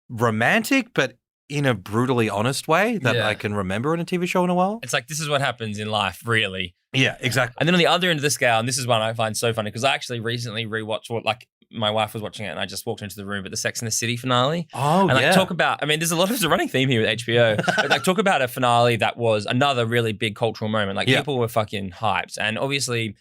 romantic, but in a brutally honest way that I can remember in a TV show in a while. It's like, this is what happens in life, really. Yeah, exactly. And then on the other end of the scale, and this is one I find so funny because I actually recently rewatched my wife was watching it and I just walked into the room, but the Sex and the City finale. Oh, and talk about, there's a running theme here with HBO, but talk about a finale that was another really big cultural moment. People were fucking hyped. And obviously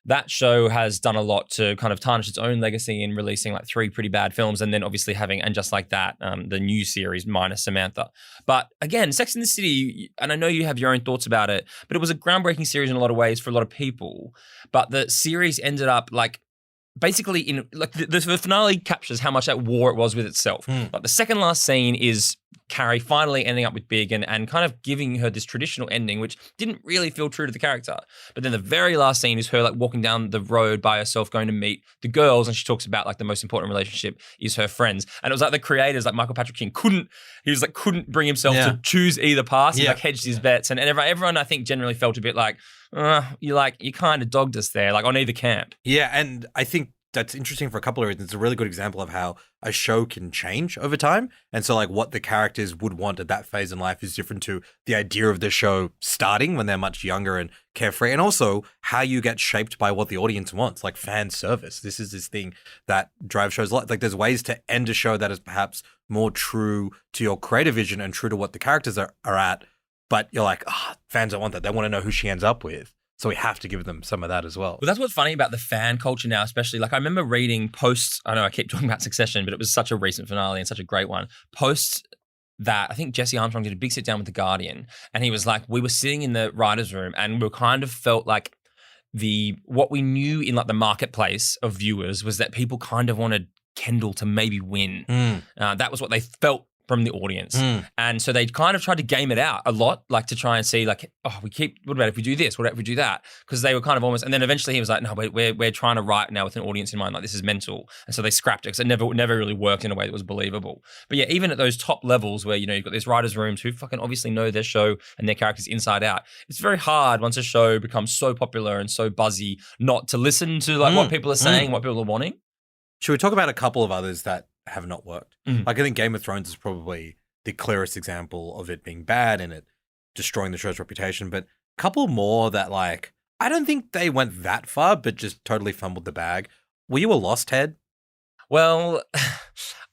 that show has done a lot to kind of tarnish its own legacy in releasing like 3 pretty bad films and then obviously having, and just like that, the new series minus Samantha. But again, Sex and the City, and I know you have your own thoughts about it, but it was a groundbreaking series in a lot of ways for a lot of people. But the series ended up like, basically, the finale captures how much at war it was with itself. Like the second last scene is Carrie finally ending up with Big and kind of giving her this traditional ending, which didn't really feel true to the character. But then the very last scene is her like walking down the road by herself, going to meet the girls, and she talks about like the most important relationship is her friends. And it was like the creators, like Michael Patrick King, couldn't bring himself to choose either path. He like hedged his bets, and everyone I think generally felt a bit like, you kind of dogged us there, like on either camp. Yeah, and I think that's interesting for a couple of reasons. It's a really good example of how a show can change over time. And so like what the characters would want at that phase in life is different to the idea of the show starting when they're much younger and carefree. And also how you get shaped by what the audience wants, like fan service. This is this thing that drives shows a lot. Like there's ways to end a show that is perhaps more true to your creative vision and true to what the characters are at. But you're like, fans don't want that. They want to know who she ends up with. So we have to give them some of that as well. Well, that's what's funny about the fan culture now, especially. Like I remember reading posts, I know I keep talking about Succession, but it was such a recent finale and such a great one. Posts that I think Jesse Armstrong did a big sit down with The Guardian, and he was like, we were sitting in the writer's room and we kind of felt like what we knew in like the marketplace of viewers was that people kind of wanted Kendall to maybe win. That was what they felt from the audience. And so they kind of tried to game it out a lot, like to try and see like, what about if we do this? What about if we do that? Because they were kind of almost, and then eventually he was like, no, we're trying to write now with an audience in mind, like this is mental. And so they scrapped it because it never really worked in a way that was believable. But yeah, even at those top levels where, you've got these writers' rooms who fucking obviously know their show and their characters inside out, it's very hard once a show becomes so popular and so buzzy not to listen to like what people are saying, what people are wanting. Should we talk about a couple of others that have not worked? Like I think Game of Thrones is probably the clearest example of it being bad and it destroying the show's reputation, but a couple more that like, I don't think they went that far, but just totally fumbled the bag. Were you a Lost head? Well,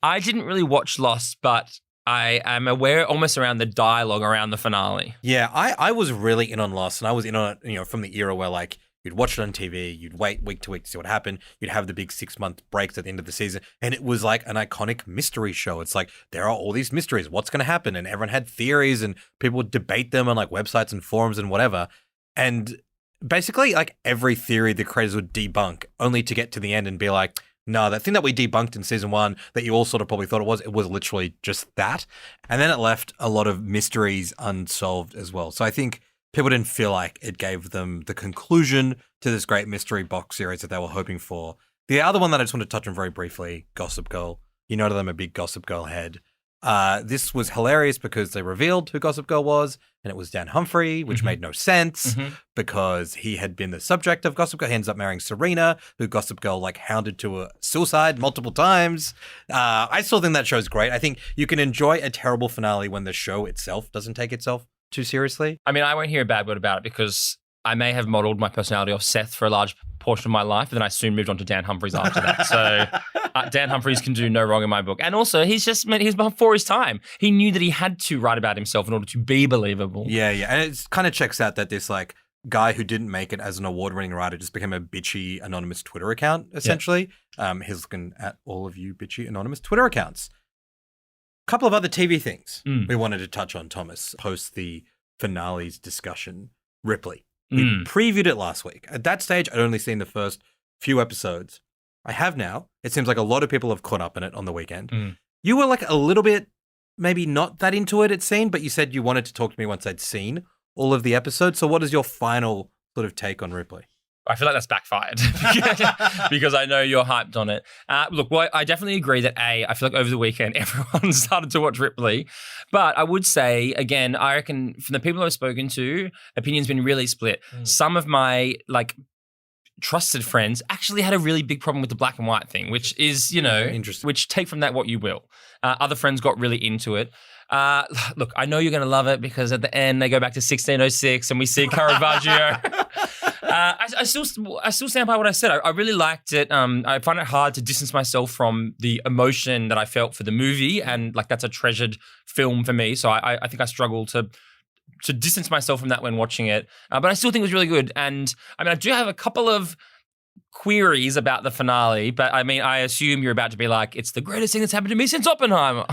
I didn't really watch Lost, but I am aware almost around the dialogue around the finale. Yeah, I was really in on Lost, and I was in on it, from the era where like you'd watch it on TV, you'd wait week to week to see what happened, you'd have the big 6-month breaks at the end of the season, and it was like an iconic mystery show. It's like there are all these mysteries, what's going to happen, and everyone had theories, and people would debate them on like websites and forums and whatever, and basically like every theory the creators would debunk, only to get to the end and be like, no, that thing that we debunked in season 1 that you all sort of probably thought it was literally just that. And then it left a lot of mysteries unsolved as well. So I think people didn't feel like it gave them the conclusion to this great mystery box series that they were hoping for. The other one that I just want to touch on very briefly, Gossip Girl. You know that I'm a big Gossip Girl head. This was hilarious because they revealed who Gossip Girl was, and it was Dan Humphrey, which made no sense because he had been the subject of Gossip Girl. He ends up marrying Serena, who Gossip Girl like hounded to a suicide multiple times. I still think that show's great. I think you can enjoy a terrible finale when the show itself doesn't take itself too seriously. I mean, I won't hear a bad word about it because I may have modeled my personality off Seth for a large portion of my life, but then I soon moved on to Dan Humphries after that. So Dan Humphries can do no wrong in my book. And also, he's before his time. He knew that he had to write about himself in order to be believable. Yeah. And it kind of checks out that this like guy who didn't make it as an award-winning writer just became a bitchy anonymous Twitter account, essentially. He's looking at all of you bitchy anonymous Twitter accounts. A couple of other TV things we wanted to touch on, Thomas, post the finale's discussion. Ripley. We previewed it last week. At that stage, I'd only seen the first few episodes. I have now. It seems like a lot of people have caught up in it on the weekend. You were like a little bit, maybe not that into it, it seemed, but you said you wanted to talk to me once I'd seen all of the episodes. So what is your final sort of take on Ripley? I feel like that's backfired because I know you're hyped on it. Look, well, I definitely agree that I feel like over the weekend, everyone started to watch Ripley. But I would say, again, I reckon from the people I've spoken to, opinion's been really split. Some of my like trusted friends actually had a really big problem with the black and white thing, which is, interesting. Which take from that what you will. Other friends got really into it. Look, I know you're going to love it because at the end they go back to 1606 and we see Caravaggio. I still stand by what I said. I really liked it. I find it hard to distance myself from the emotion that I felt for the movie, and like that's a treasured film for me. So I think I struggle to distance myself from that when watching it. But I still think it was really good. And I mean, I do have a couple of queries about the finale, but I mean, I assume you're about to be like, it's the greatest thing that's happened to me since Oppenheimer.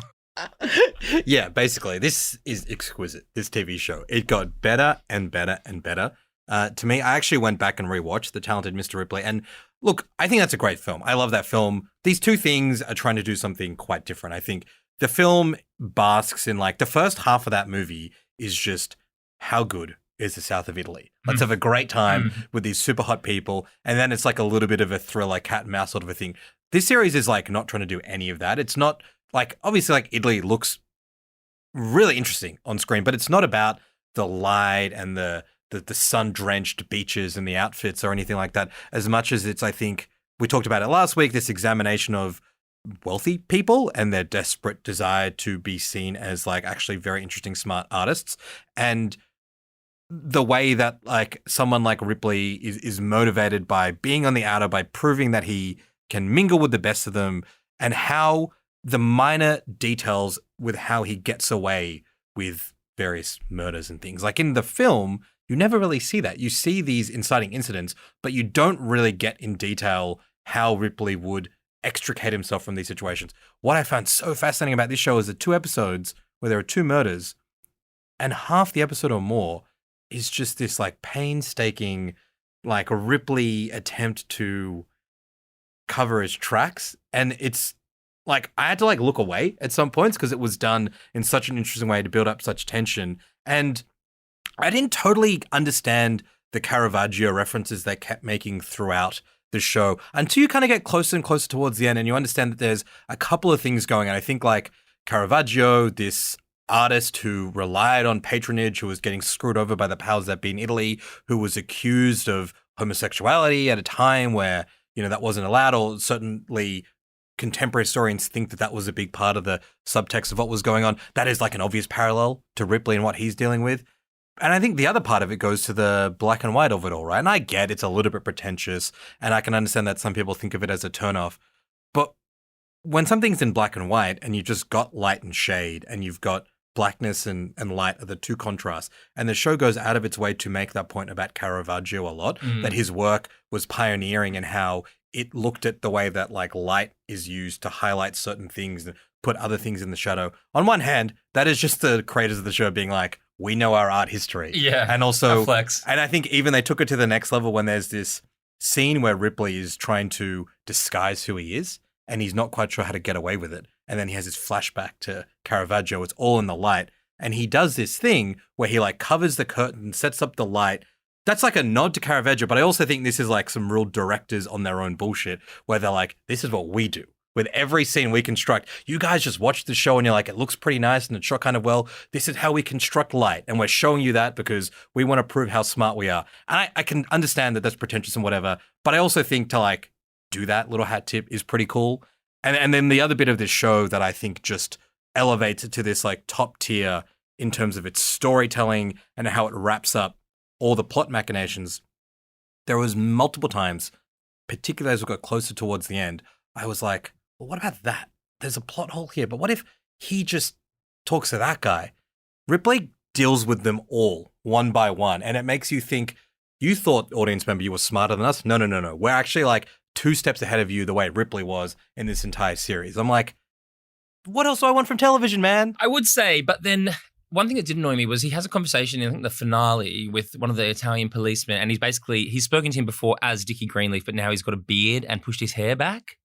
Yeah, basically, this is exquisite, this TV show. It got better and better and better. To me, I actually went back and rewatched The Talented Mr. Ripley. And look, I think that's a great film. I love that film. These two things are trying to do something quite different. I think the film basks in like the first half of that movie is just how good is the south of Italy. Let's have a great time with these super hot people. And then it's like a little bit of a thriller, cat and mouse sort of a thing. This series is like not trying to do any of that. It's not like, obviously like Italy looks really interesting on screen, but it's not about the light and the sun-drenched beaches and the outfits or anything like that, as much as it's, I think, we talked about it last week, this examination of wealthy people and their desperate desire to be seen as like actually very interesting, smart artists. And the way that like someone like Ripley is motivated by being on the outer, by proving that he can mingle with the best of them, and how the minor details with how he gets away with various murders and things. Like in the film, you never really see that. You see these inciting incidents, but you don't really get in detail how Ripley would extricate himself from these situations. What I found so fascinating about this show is the 2 episodes where there are 2 murders, and half the episode or more is just this like painstaking, like Ripley attempt to cover his tracks. And it's like, I had to like look away at some points because it was done in such an interesting way to build up such tension. And I didn't totally understand the Caravaggio references they kept making throughout the show until you kind of get closer and closer towards the end and you understand that there's a couple of things going on. I think like Caravaggio, this artist who relied on patronage, who was getting screwed over by the powers that be in Italy, who was accused of homosexuality at a time where, that wasn't allowed, or certainly contemporary historians think that was a big part of the subtext of what was going on. That is like an obvious parallel to Ripley and what he's dealing with. And I think the other part of it goes to the black and white of it all, right? And I get it's a little bit pretentious, and I can understand that some people think of it as a turnoff. But when something's in black and white and you've just got light and shade and you've got blackness and light are the two contrasts, and the show goes out of its way to make that point about Caravaggio a lot, that his work was pioneering in how it looked at the way that like light is used to highlight certain things and put other things in the shadow. On one hand, that is just the creators of the show being like, we know our art history. Yeah. And also, flex. and I think even they took it to the next level when there's this scene where Ripley is trying to disguise who he is and he's not quite sure how to get away with it. And then he has this flashback to Caravaggio. It's all in the light. And he does this thing where he like covers the curtain, sets up the light. That's like a nod to Caravaggio, but I also think this is like some real directors on their own bullshit where they're like, this is what we do. With every scene we construct, you guys just watch the show and you're like, it looks pretty nice and it's shot kind of well. This is how we construct light. And we're showing you that because we want to prove how smart we are. And I can understand that that's pretentious and whatever, but I also think to like do that little hat tip is pretty cool. And then the other bit of this show that I think just elevates it to this like top tier in terms of its storytelling and how it wraps up all the plot machinations. There was multiple times, particularly as we got closer towards the end, I was like, well, what about that? There's a plot hole here, but what if he just talks to that guy? Ripley deals with them all one by one, and it makes you think, you thought, audience member, you were smarter than us? No. We're actually like 2 steps ahead of you the way Ripley was in this entire series. I'm like, what else do I want from television, man? I would say, but then one thing that did annoy me was he has a conversation in I think the finale with one of the Italian policemen, and he's spoken to him before as Dickie Greenleaf, but now he's got a beard and pushed his hair back.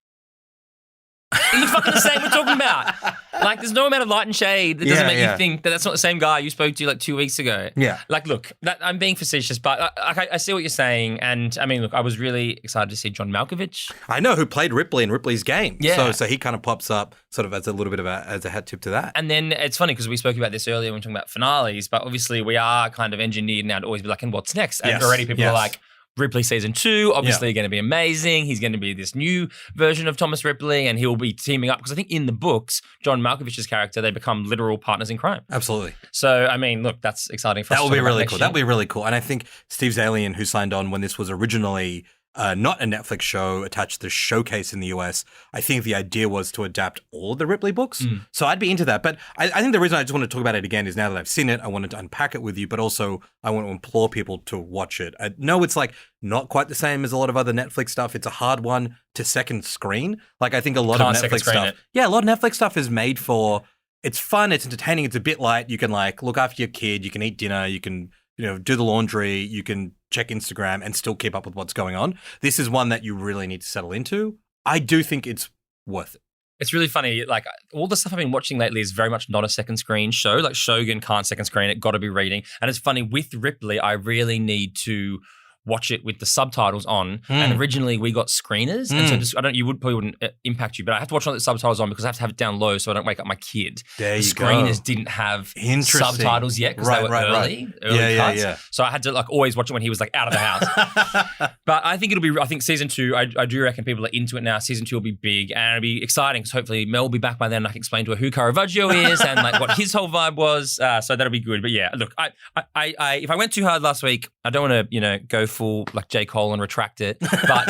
It looks fucking the same we're talking about. Like, there's no amount of light and shade that doesn't make you think that that's not the same guy you spoke to like 2 weeks ago. Yeah. Like, look, I'm being facetious, but I see what you're saying. And I mean, look, I was really excited to see John Malkovich. I know, who played Ripley in Ripley's Game. Yeah. So he kind of pops up sort of as a little bit of as a hat tip to that. And then it's funny because we spoke about this earlier when we were talking about finales, but obviously we are kind of engineered now to always be like, and what's next? And already people are like, Ripley season 2, obviously going to be amazing. He's going to be this new version of Thomas Ripley and he'll be teaming up. Because I think in the books, John Malkovich's character, they become literal partners in crime. Absolutely. So, I mean, look, that's exciting for us. That will be really cool. That will be really cool. And I think Steve Zalian, who signed on when this was originally not a Netflix show attached to the Showcase in the US, I think the idea was to adapt all of the Ripley books. So I'd be into that. But I think the reason I just want to talk about it again is now that I've seen it, I wanted to unpack it with you, but also I want to implore people to watch it. I know it's like not quite the same as a lot of other Netflix stuff. It's a hard one to second screen. Like I think a lot of Netflix stuff. Yeah, a lot of Netflix stuff is made for, it's fun, it's entertaining, it's a bit light. You can like look after your kid, you can eat dinner, you can do the laundry, you can check Instagram and still keep up with what's going on. This is one that you really need to settle into. I do think it's worth it. It's really funny. Like all the stuff I've been watching lately is very much not a second screen show. Like Shogun can't second screen it, got to be reading. And it's funny with Ripley, I really need to watch it with the subtitles on. And originally we got screeners. And so just, you probably wouldn't impact you, but I have to watch it with the subtitles on because I have to have it down low so I don't wake up my kid. There you the screeners didn't have subtitles yet because they were early cuts. Yeah. So I had to like always watch it when he was like out of the house. But I think I think season 2, I do reckon people are into it now. Season 2 will be big and it'll be exciting because hopefully Mel will be back by then and I can explain to her who Caravaggio is and like what his whole vibe was. So that'll be good. But yeah, look, I if I went too hard last week, I don't want to, go full like J. Cole and retract it, but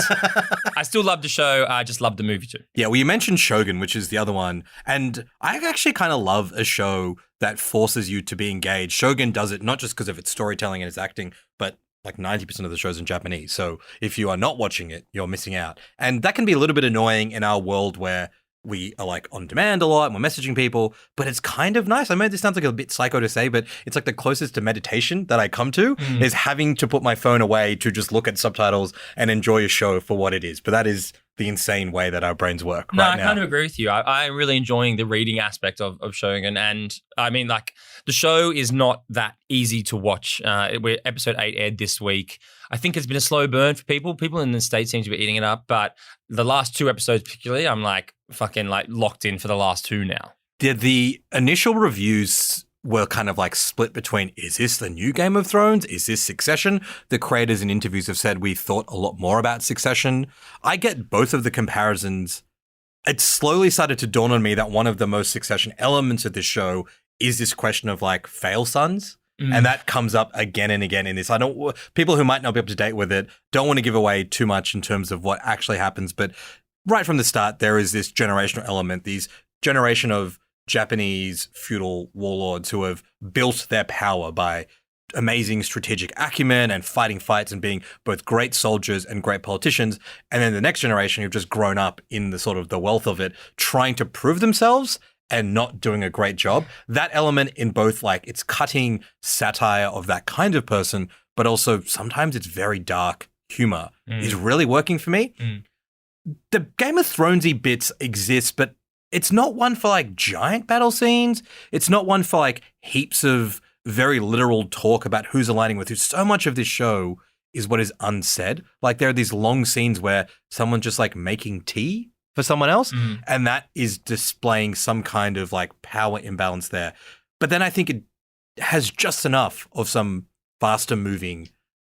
I still love the show. I just love the movie too. Yeah, well, you mentioned Shogun, which is the other one, and I actually kind of love a show that forces you to be engaged. Shogun does it not just because of its storytelling and its acting, but like 90% of the show's in Japanese. So if you are not watching it, you're missing out. And that can be a little bit annoying in our world where we are like on demand a lot and we're messaging people, but it's kind of nice. I mean, this sounds like a bit psycho to say, but it's like the closest to meditation that I come to is having to put my phone away to just look at subtitles and enjoy a show for what it is. But that is the insane way that our brains work right now. I kind of agree with you. I'm really enjoying the reading aspect of Shogun. And I mean, like, the show is not that easy to watch. Episode 8 aired this week. I think it's been a slow burn for people. People in the States seem to be eating it up. But the last 2 episodes particularly, I'm like fucking like locked in for the last 2 now. The initial reviews were kind of like split between, is this the new Game of Thrones? Is this Succession? The creators in interviews have said we thought a lot more about Succession. I get both of the comparisons. It slowly started to dawn on me that one of the most Succession elements of this show is this question of like fail sons. And that comes up again and again in this. People who might not be up to date with it don't want to give away too much in terms of what actually happens, but right from the start, there is this generational element, these generation of Japanese feudal warlords who have built their power by amazing strategic acumen and fighting fights and being both great soldiers and great politicians. And then the next generation who've just grown up in the sort of the wealth of it, trying to prove themselves and not doing a great job. That element in both, like, it's cutting satire of that kind of person, but also sometimes it's very dark humor is really working for me. The Game of Thronesy bits exist, but it's not one for like giant battle scenes. It's not one for like heaps of very literal talk about who's aligning with who. So much of this show is what is unsaid. Like there are these long scenes where someone's just like making tea for someone else, and that is displaying some kind of like power imbalance there. But then I think it has just enough of some faster moving,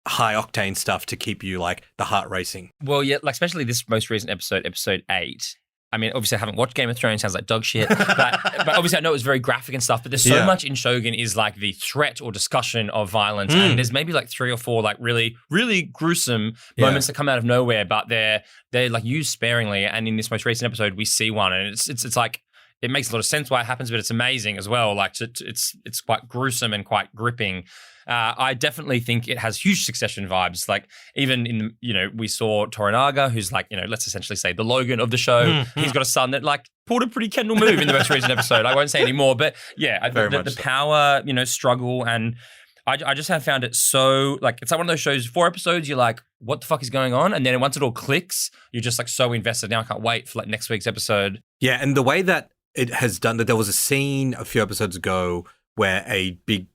high octane stuff to keep you like the heart racing. Well, yeah, like especially this most recent episode 8. I mean, obviously I haven't watched Game of Thrones, sounds like dog shit, but obviously I know it's very graphic and stuff, but there's so much in Shogun is like the threat or discussion of violence, and there's maybe like 3 or 4 like really, really gruesome moments that come out of nowhere, but they're like used sparingly, and in this most recent episode we see one, and it's like, it makes a lot of sense why it happens, but it's amazing as well. Like it's quite gruesome and quite gripping. I definitely think it has huge Succession vibes. Like even in, we saw Toranaga, who's like, let's essentially say the Logan of the show. He's got a son that like pulled a pretty Kendall move in the most recent episode. I won't say any more, but yeah, the power, struggle, and I just have found it so like, it's like one of those shows, 4 episodes, you're like, what the fuck is going on? And then once it all clicks, you're just like so invested. Now I can't wait for like next week's episode. Yeah, and the way that it has done that, there was a scene a few episodes ago where a big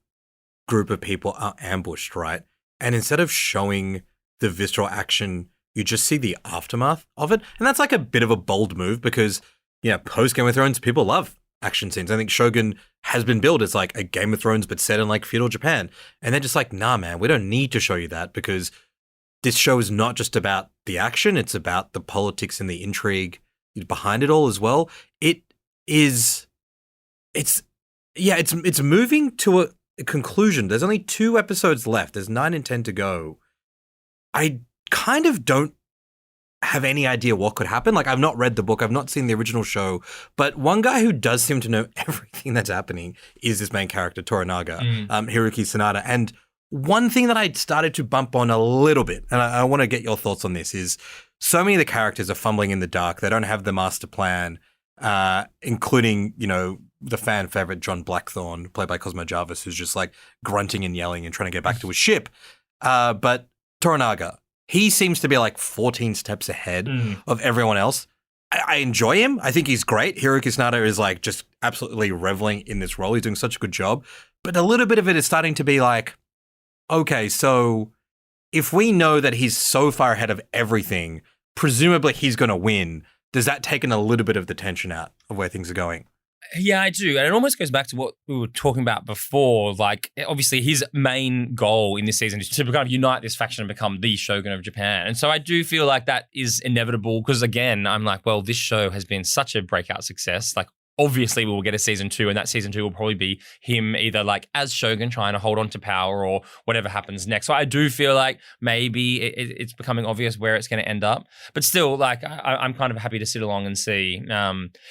group of people are ambushed, right? And instead of showing the visceral action, you just see the aftermath of it. And that's like a bit of a bold move because, post Game of Thrones, people love action scenes. I think Shogun has been billed as like a Game of Thrones, but set in like feudal Japan. And they're just like, nah, man, we don't need to show you that because this show is not just about the action. It's about the politics and the intrigue behind it all as well. It's moving to a conclusion. There's only 2 episodes left. There's 9 and 10 to go. I kind of don't have any idea what could happen. Like, I've not read the book. I've not seen the original show. But one guy who does seem to know everything that's happening is this main character, Toranaga, Hiroki Sanada. And one thing that I started to bump on a little bit, and I want to get your thoughts on this, is so many of the characters are fumbling in the dark. They don't have the master plan, including, the fan favorite John Blackthorne, played by Cosmo Jarvis, who's just like grunting and yelling and trying to get back to his ship. But Toranaga, he seems to be like 14 steps ahead of everyone else. I enjoy him. I think he's great. Hiroki Sanada is like just absolutely reveling in this role. He's doing such a good job. But a little bit of it is starting to be like, okay, so if we know that he's so far ahead of everything, presumably he's going to win. Does that take a little bit of the tension out of where things are going? Yeah, I do. And it almost goes back to what we were talking about before. Like, obviously, his main goal in this season is to kind of unite this faction and become the Shogun of Japan. And so I do feel like that is inevitable because, again, I'm like, well, this show has been such a breakout success. Like, obviously, we will get a season 2, and that season 2 will probably be him either like as Shogun trying to hold on to power or whatever happens next. So I do feel like maybe it's becoming obvious where it's going to end up. But still, like I'm kind of happy to sit along and see.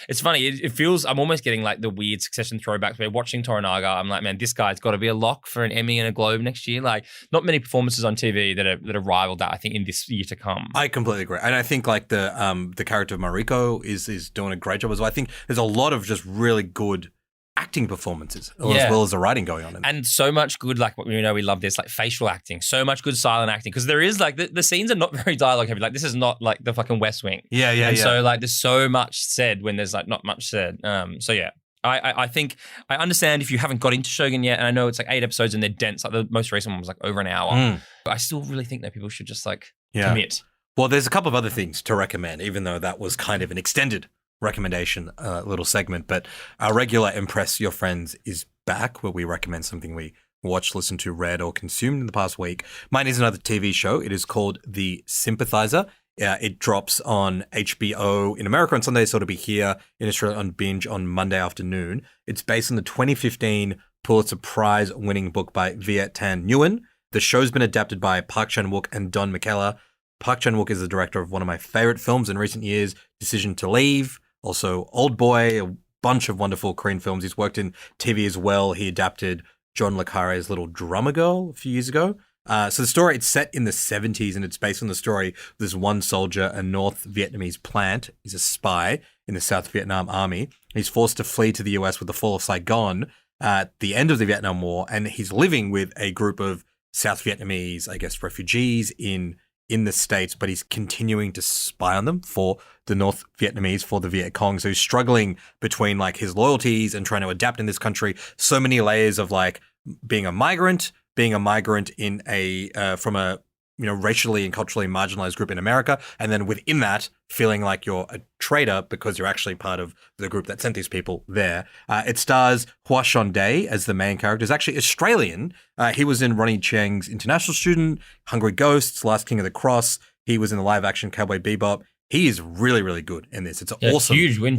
It's funny. It feels I'm almost getting like the weird Succession throwbacks where watching Toranaga, I'm like, man, this guy's got to be a lock for an Emmy and a Globe next year. Like, not many performances on TV that are rivaled that I think in this year to come. I completely agree, and I think like the character of Mariko is doing a great job as well. I think there's a lot of just really good acting performances as well as the writing going on. And so much good, like what we know, we love this, like facial acting, so much good silent acting. Because there is like, the scenes are not very dialogue heavy. Like this is not like the fucking West Wing. And so like there's so much said when there's like not much said. So yeah. I think I understand if you haven't got into Shogun yet, and I know it's like 8 episodes and they're dense. Like the most recent one was like over an hour. But I still really think that people should just like commit. Well, there's a couple of other things to recommend, even though that was kind of an extended recommendation little segment. But our regular Impress Your Friends is back, where we recommend something we watched, listened to, read, or consumed in the past week. Mine is another TV show. It is called The Sympathizer. It drops on HBO in America on Sunday, so it'll be here in Australia on Binge on Monday afternoon. It's based on the 2015 Pulitzer Prize-winning book by Viet Thanh Nguyen. The show's been adapted by Park Chan-wook and Don McKellar. Park Chan-wook is the director of one of my favorite films in recent years, Decision to Leave, also Old Boy, a bunch of wonderful Korean films. He's worked in TV as well. He adapted John le Carré's Little Drummer Girl a few years ago. So the story, it's set in the 70s, and it's based on the story of this one soldier, a North Vietnamese plant. He's a spy in the South Vietnam Army. He's forced to flee to the US with the fall of Saigon at the end of the Vietnam War, and he's living with a group of South Vietnamese, I guess, refugees in the States, but he's continuing to spy on them for the North Vietnamese, for the Viet Cong. So he's struggling between like his loyalties and trying to adapt in this country. So many layers of like being a migrant in a from a racially and culturally marginalized group in America, and then within that feeling like you're a traitor because you're actually part of the group that sent these people there. It stars Hua Shon-dae as the main character. He's actually Australian. He was in Ronnie Chieng's International Student, Hungry Ghosts, Last King of the Cross. He was in the live action Cowboy Bebop. He is really, really good in this. It's an awesome, huge win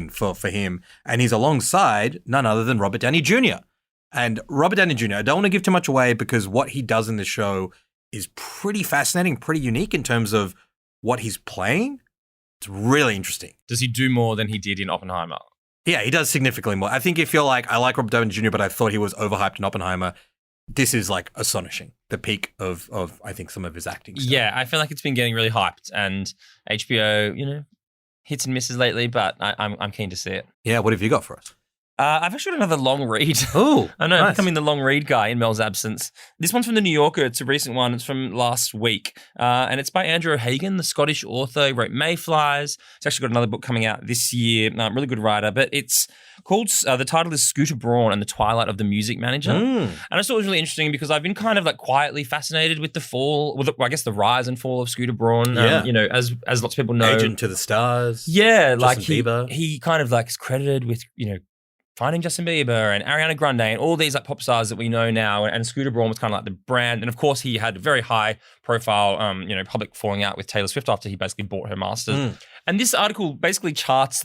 for him. And he's alongside none other than Robert Downey Jr. And Robert Downey Jr., I don't want to give too much away because what he does in the show is pretty fascinating, pretty unique in terms of what he's playing. It's really interesting. Does he do more than he did in Oppenheimer? Yeah, he does significantly more. I think if you're like, I like Robert Downey Jr., but I thought he was overhyped in Oppenheimer, this is like astonishing. The peak of I think some of his acting stuff. Yeah, I feel like it's been getting really hyped, and HBO, hits and misses lately, but I'm keen to see it. Yeah, what have you got for us? I've actually got another long read. Oh, I know, nice. I'm becoming the long read guy in Mel's absence. This one's from The New Yorker. It's a recent one. It's from last week. And it's by Andrew O'Hagan, the Scottish author. He wrote Mayflies. He's actually got another book coming out this year. Really good writer. But it's called, the title is Scooter Braun and the Twilight of the Music Manager. And I thought it was really interesting because I've been kind of like quietly fascinated with the the rise and fall of Scooter Braun. As lots of people know. Agent to the Stars. Yeah, Justin like Bieber. he kind of like is credited with, finding Justin Bieber and Ariana Grande and all these like pop stars that we know now. And Scooter Braun was kind of like the brand. And of course, he had a very high profile, public falling out with Taylor Swift after he basically bought her masters. And this article basically charts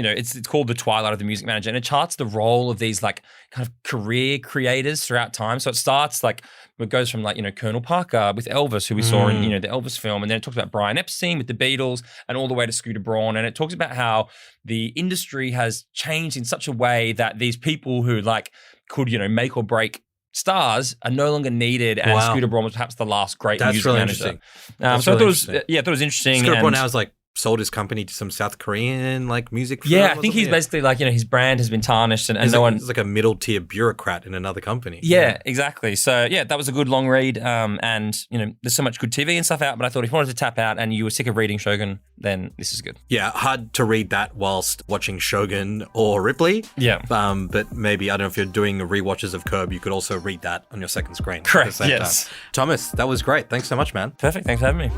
it's called The Twilight of the Music Manager, and it charts the role of these like kind of career creators throughout time. So it starts like, it goes from like, Colonel Parker with Elvis, who we saw in, the Elvis film. And then it talks about Brian Epstein with the Beatles and all the way to Scooter Braun. And it talks about how the industry has changed in such a way that these people who like could, make or break stars are no longer needed. And Scooter Braun was perhaps the last great music really manager. Interesting. So I thought it was interesting. Scooter Braun now is like sold his company to some South Korean like music firm. Yeah, I think he's basically like, his brand has been tarnished and no one... He's like a middle tier bureaucrat in another company. Yeah, exactly. So yeah, that was a good long read. And there's so much good TV and stuff out, but I thought if you wanted to tap out and you were sick of reading Shogun, then this is good. Yeah, hard to read that whilst watching Shogun or Ripley. Yeah. But maybe, I don't know if you're doing rewatches of Curb, you could also read that on your second screen. Correct, at the same yes. time. Thomas, that was great. Thanks so much, man. Perfect. Thanks for having me.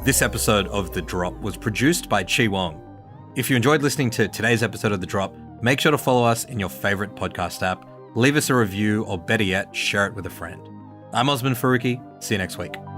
This episode of The Drop was produced by Chi Wong. If you enjoyed listening to today's episode of The Drop, make sure to follow us in your favorite podcast app, leave us a review, or better yet, share it with a friend. I'm Osman Faruqi. See you next week.